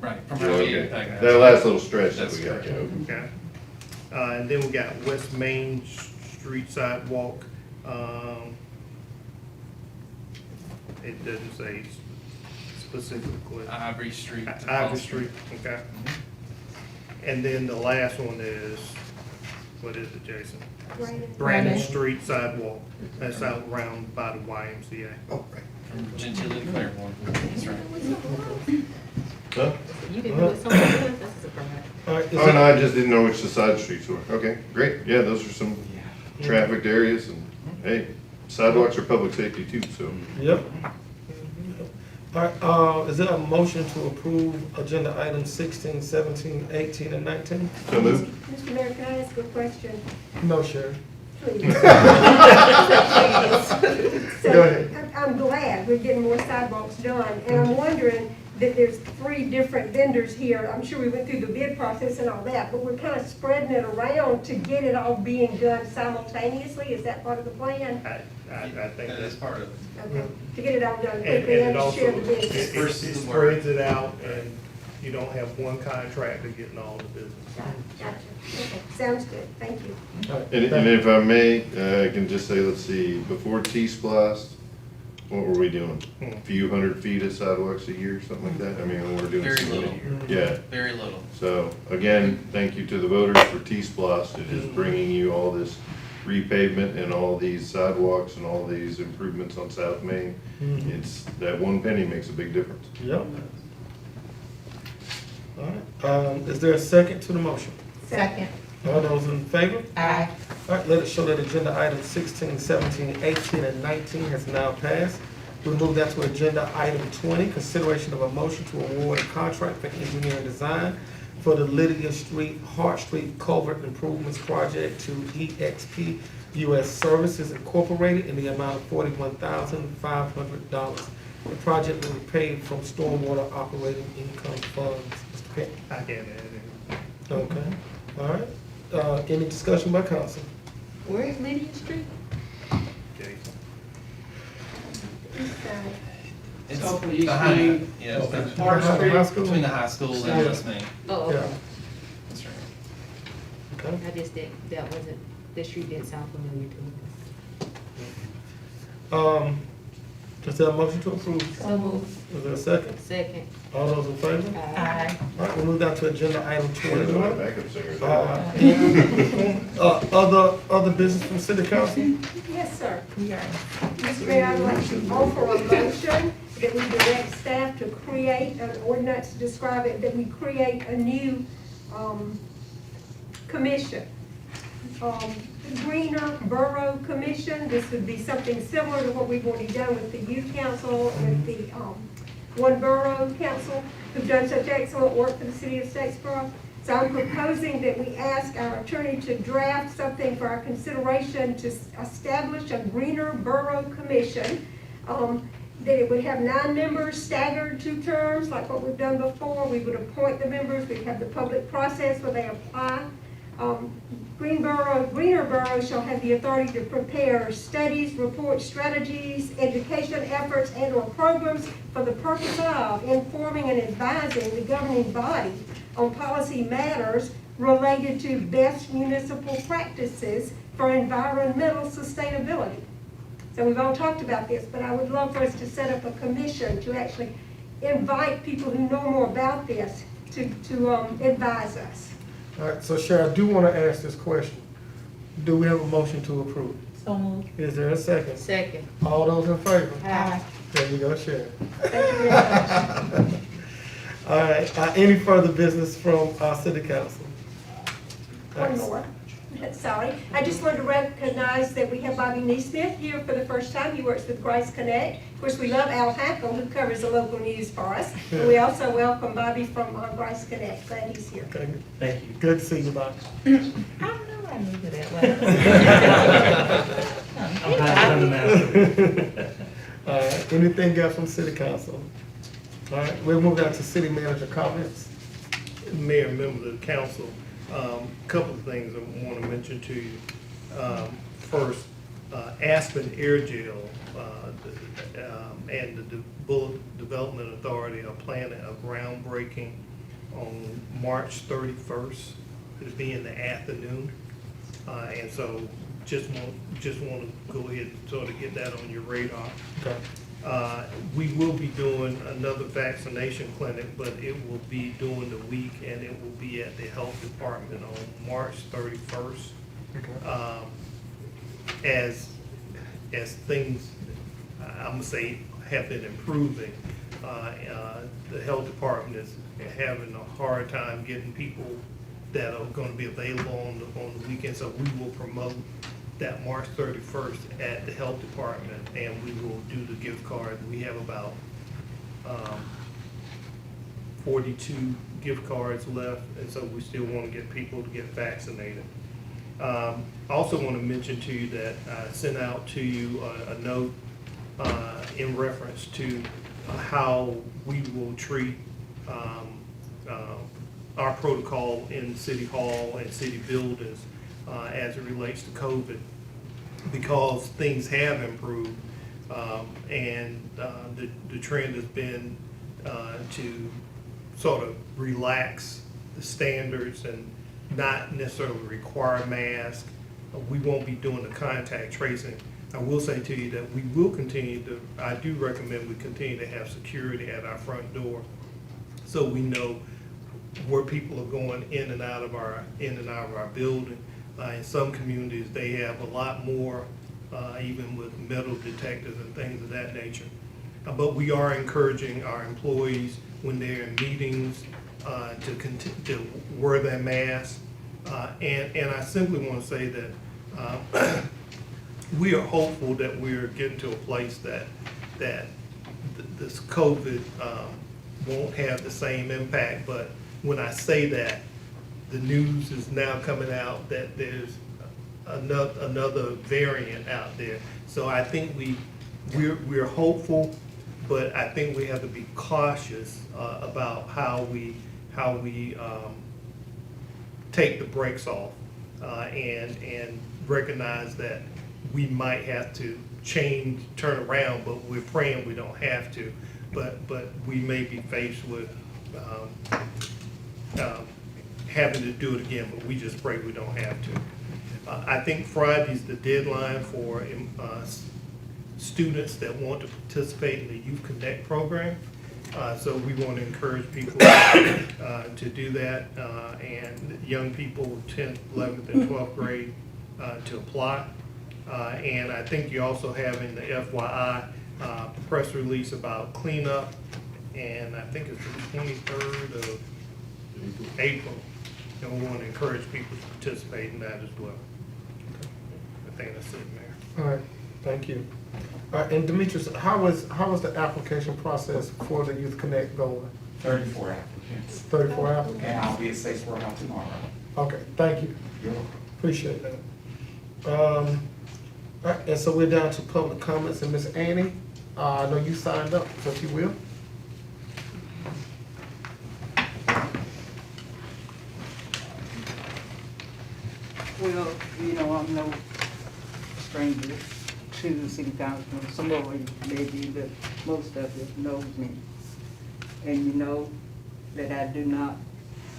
Right. From Okay. That last little stretch that we got, Okay. And then we got West Main Street sidewalk. It doesn't say specifically. Ivory Street. Ivory Street, okay. And then the last one is, what is it, Jason? Brandon Street sidewalk. That's out round by the YMCA. Oh, right. From Gentilly to Claiborne. That's right. Huh? You didn't do it somewhere else, that's a surprise. All right, Oh, no, I just didn't know which the side streets were. Okay, great. Yeah, those are some trafficked areas, and hey, sidewalks are public safety too, so. Yep. All right, is there a motion to approve agenda items 16, 17, 18, and 19? So moved. Mr. Mayor, can I ask a question? No, Sheriff. Please. Go ahead. I'm glad we're getting more sidewalks done, and I'm wondering that there's 3 different vendors here. I'm sure we went through the bid process and all that, but we're kind of spreading it around to get it all being done simultaneously. Is that part of the plan? I think That is part of it. Okay, to get it all done And quickly it and to also, share the it business. spreads it out, and you don't have one contractor getting all the business. Gotcha. Okay, sounds good. Thank you. And if I may, I can just say, let's see, before T-Splost, what were we doing? A few hundred feet of sidewalks a year, something like that? I mean, we're doing. Very so many. little. Yeah. Very little. So, again, thank you to the voters for T-Splost. It is bringing you all this repavement and all these sidewalks and all these improvements on South Main. It's, that 1 penny makes a big difference. Yep. All right, is there a second to the motion? Second. All those in favor? Aye. All right, let it show that agenda items 16, 17, 18, and 19 has now passed. We move that to agenda item 20, consideration of a motion to award a contract for engineering design for the Lydia Street, Hart Street Culvert Improvements Project to EXP US Services Incorporated in the amount of $41,500. The project will be paid from stormwater operating income funds. Mr. Pitt? I can't add anything. Okay, all right. Any discussion by council? Where is Lydia Street? Jason. It's East behind, Main. yeah, it's Behind Park the high Street, school? between the high school and West Main. Oh, okay. That's right. Okay. I just didn't, the street didn't sound familiar to me. Is there a motion to approve? So moved. Is there a second? Second. All those in favor? Aye. All right, we'll move down to agenda item Where's my 21. backup singers? Other business from city council? Yes, sir. Mr. Mayor, I'd like to offer a motion that we direct staff to create an ordinance to describe it, that we create a new, commission. The Greener Borough Commission, this would be something similar to what we've already done with the youth council, with the, One Borough Council, who've done such excellent work for the city of Statesboro. So I'm proposing that we ask our attorney to draft something for our consideration to establish a Greener Borough Commission. That it would have 9 members, staggered 2 terms, like what we've done before. We would appoint the members, we'd have the public process where they apply. Greener Borough shall have the authority to prepare studies, reports, strategies, education efforts, and/or programs for the purpose of informing and advising the governing body on policy matters related to best municipal practices for environmental sustainability. So we've all talked about this, but I would love for us to set up a commission to actually invite people who know more about this to advise us. All right, so Sharon, I do want to ask this question. Do we have a motion to approve? So moved. Is there a second? Second. All those in favor? Aye. There you go, Sharon. Thank you very much. All right, any further business from our city council? One more. Sorry. I just wanted to recognize that we have Bobby Neesmith here for the first time. He works with Grace Connect. Of course, we love Al Hackle, who covers the local news for us. And we also welcome Bobby from Grace Connect. Glad he's here. Okay, thank you. Good to see you, Bobby. I don't know I knew you that well. All right, anything else from city council? All right, we'll move down to city manager comments. Mayor and members of the council, couple of things I want to mention to you. First, Aspen Air Gel and the Bullock Development Authority are planning a groundbreaking on March 31st. It'll be in the afternoon. And so just want to go ahead and sort of get that on your radar. Okay. We will be doing another vaccination clinic, but it will be during the week, and it will be at the health department on March 31st. Okay. As things, I'm gonna say, have been improving, the health department is having a hard time getting people that are gonna be available on the weekend, so we will promote that March 31st at the health department, and we will do the gift card. We have about 42 gift cards left, and so we still want to get people to get vaccinated. Also want to mention to you that I sent out to you a note in reference to how we will treat our protocol in City Hall and city buildings as it relates to COVID, because things have improved, and the trend has been to sort of relax the standards and not necessarily require masks. We won't be doing the contact tracing. I will say to you that we will continue to, I do recommend we continue to have security at our front door, so we know where people are going in and out of our building. In some communities, they have a lot more, even with metal detectors and things of that nature. But we are encouraging our employees when they're in meetings to wear their mask. And I simply want to say that we are hopeful that we're getting to a place that this COVID won't have the same impact. But when I say that, the news is now coming out that there's another variant out there. So I think we're hopeful, but I think we have to be cautious about how we take the brakes off and recognize that we might have to turn around, but we're praying we don't have to. But we may be faced with having to do it again, but we just pray we don't have to. I think Friday's the deadline for students that want to participate in the Youth Connect program. So we want to encourage people to do that, and young people 10th, 11th, and 12th grade to apply. And I think you also have in the FYI press release about cleanup, and I think it's the 23rd of April. And we want to encourage people to participate in that as well. I think that's it, Mayor. All right, thank you. And Demetrius, how was the application process for the Youth Connect going? 34 applicants. 34 applicants? And I'll be at Statesville now tomorrow. Okay, thank you. You're welcome. Appreciate that. All right, and so we're down to public comments, and Miss Annie, I know you signed up, so if you will. Well, you know, I'm no stranger to the city council. Some of you maybe, but most of you knows me. And you know that I do not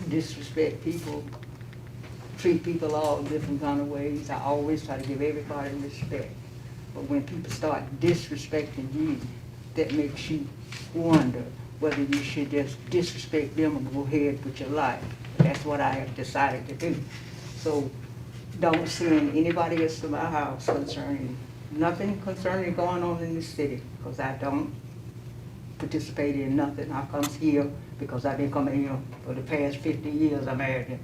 disrespect people, treat people all different kind of ways. I always try to give everybody respect. But when people start disrespecting you, that makes you wonder whether you should just disrespect them and go ahead with your life. That's what I have decided to do. So don't send anybody else to my house concerning, nothing concerning going on in this city, because I don't participate in nothing. I come here because I've been coming here for the past 50 years, I'm married here.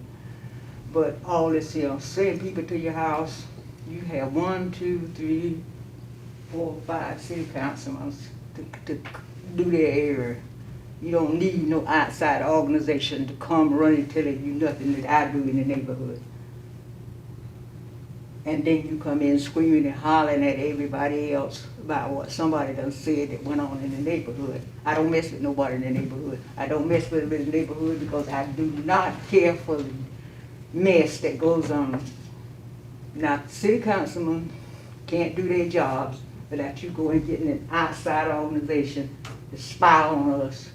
But all this here, send people to your house, you have 1, 2, 3, 4, 5 city councilmen to do their area. You don't need no outside organization to come running telling you nothing that I do in the neighborhood. And then you come in screaming and hollering at everybody else about what somebody done said that went on in the neighborhood. I don't mess with nobody in the neighborhood. I don't mess with them in the neighborhood because I do not care for the mess that goes on. Now, city councilmen can't do their jobs without you going and getting an outside organization to spy on us.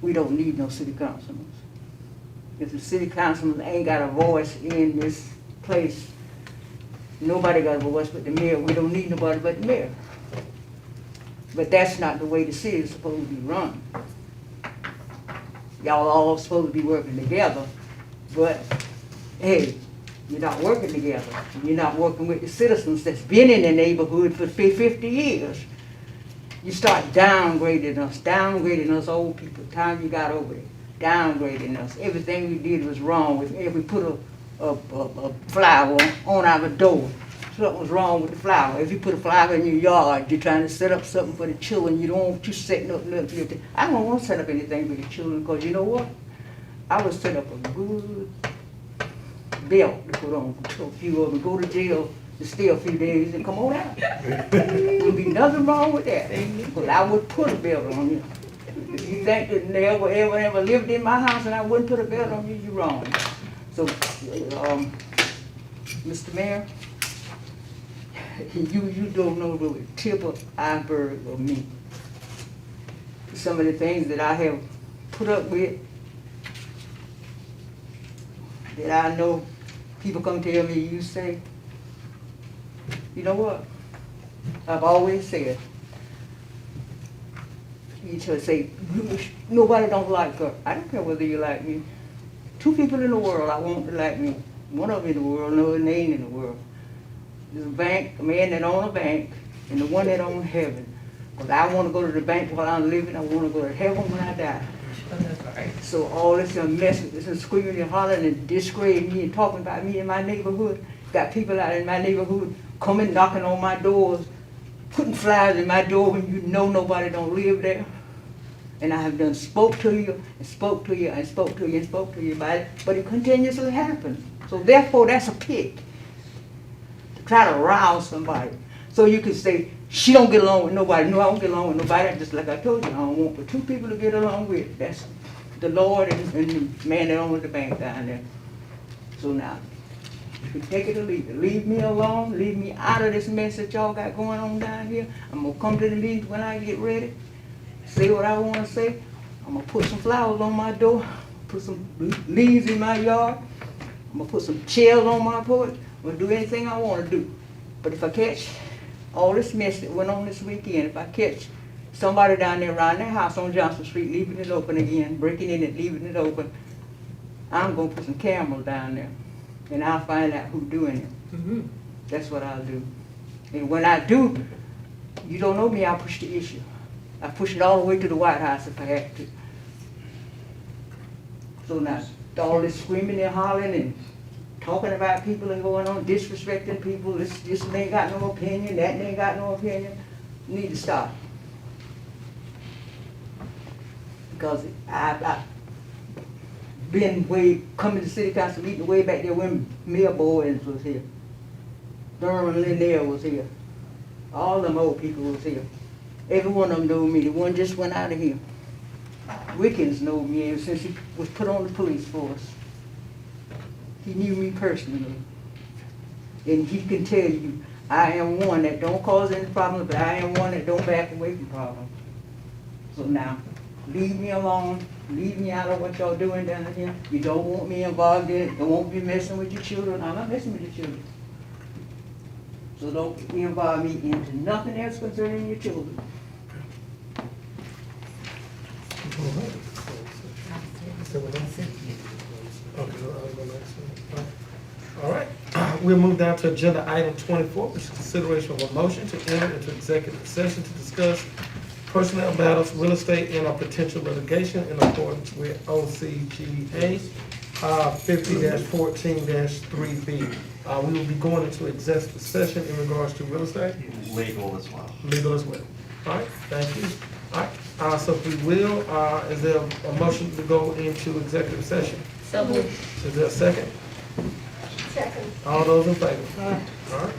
We don't need no city councilmen. If the city councilmen ain't got a voice in this place, nobody got a voice but the mayor. We don't need nobody but the mayor. But that's not the way the city is supposed to be run. Y'all all supposed to be working together, but hey, you're not working together. You're not working with the citizens that's been in the neighborhood for 50 years. You start downgrading us old people. Time you got over it, downgrading us. Everything we did was wrong. If we put a flower on our door, something was wrong with the flower. If you put a flower in your yard, you're trying to set up something for the children. You don't want you setting up nothing for your children. I don't want to set up anything for the children because you know what? I would set up a good belt to put on a few of them, go to jail to stay a few days and come on out. There would be nothing wrong with that. But I would put a belt on you. If you think that never ever lived in my house and I wouldn't put a belt on you, you're wrong. So, Mr. Mayor, you don't know the tip of iceberg of me. Some of the things that I have put up with, that I know people come tell me, you say, you know what? I've always said, you just say, nobody don't like her. I don't care whether you like me. 2 people in the world I want to like me. One of them in the world, no name in the world. There's a man that owns a bank, and the one that owns heaven. Because I want to go to the bank while I'm living. I want to go to heaven when I die. So all this mess with this and screaming and hollering and disgracing me and talking about me in my neighborhood. Got people out in my neighborhood coming, knocking on my doors, putting flyers in my door when you know nobody don't live there. And I have done spoke to you and spoke to you and spoke to you and spoke to you about it, but it continuously happens. So therefore, that's a pit to try to rouse somebody. So you can say, she don't get along with nobody. No, I don't get along with nobody. Just like I told you, I don't want but 2 people to get along with. That's the Lord and the man that owns the bank down there. So now, you can take it or leave it. Leave me alone. Leave me out of this mess that y'all got going on down here. I'm going to come to the meeting when I get ready. Say what I want to say. I'm going to put some flowers on my door. Put some leaves in my yard. I'm going to put some chairs on my porch. I'm going to do anything I want to do. But if I catch all this mess that went on this weekend, if I catch somebody down there around their house on Johnson Street, leaving it open again, breaking in it, leaving it open, I'm gonna put some cameras down there, and I'll find out who's doing it. That's what I'll do. And when I do, you don't know me, I'll push the issue. I push it all the way to the White House if I have to. So now, all this screaming and hollering and talking about people and going on, disrespecting people, this ain't got no opinion, that ain't got no opinion, need to stop. Because I've been coming to city council meeting way back there when Mayor Bowens was here. Thurman Lindell was here. All them old people was here. Every one of them know me. The one just went out of here. Wickens know me ever since he was put on the police force. He knew me personally. And he can tell you, I am one that don't cause any problems, but I am one that don't back away from problems. So now, leave me alone. Leave me out of what y'all doing down here. You don't want me involved in it. Don't want me messing with your children. I'm not messing with your children. So don't involve me into nothing else concerning your children. All right, we'll move down to agenda item 24, which is consideration of a motion to enter into executive session to discuss personnel matters, real estate, and or potential litigation in accordance with OCGA 50-14-3B. We will be going into executive session in regards to real estate. Legal as well. Legal as well. All right, thank you. All right, so if we will, is there a motion to go into executive session? So moved. Is there a second? Second. All those in favor? All right.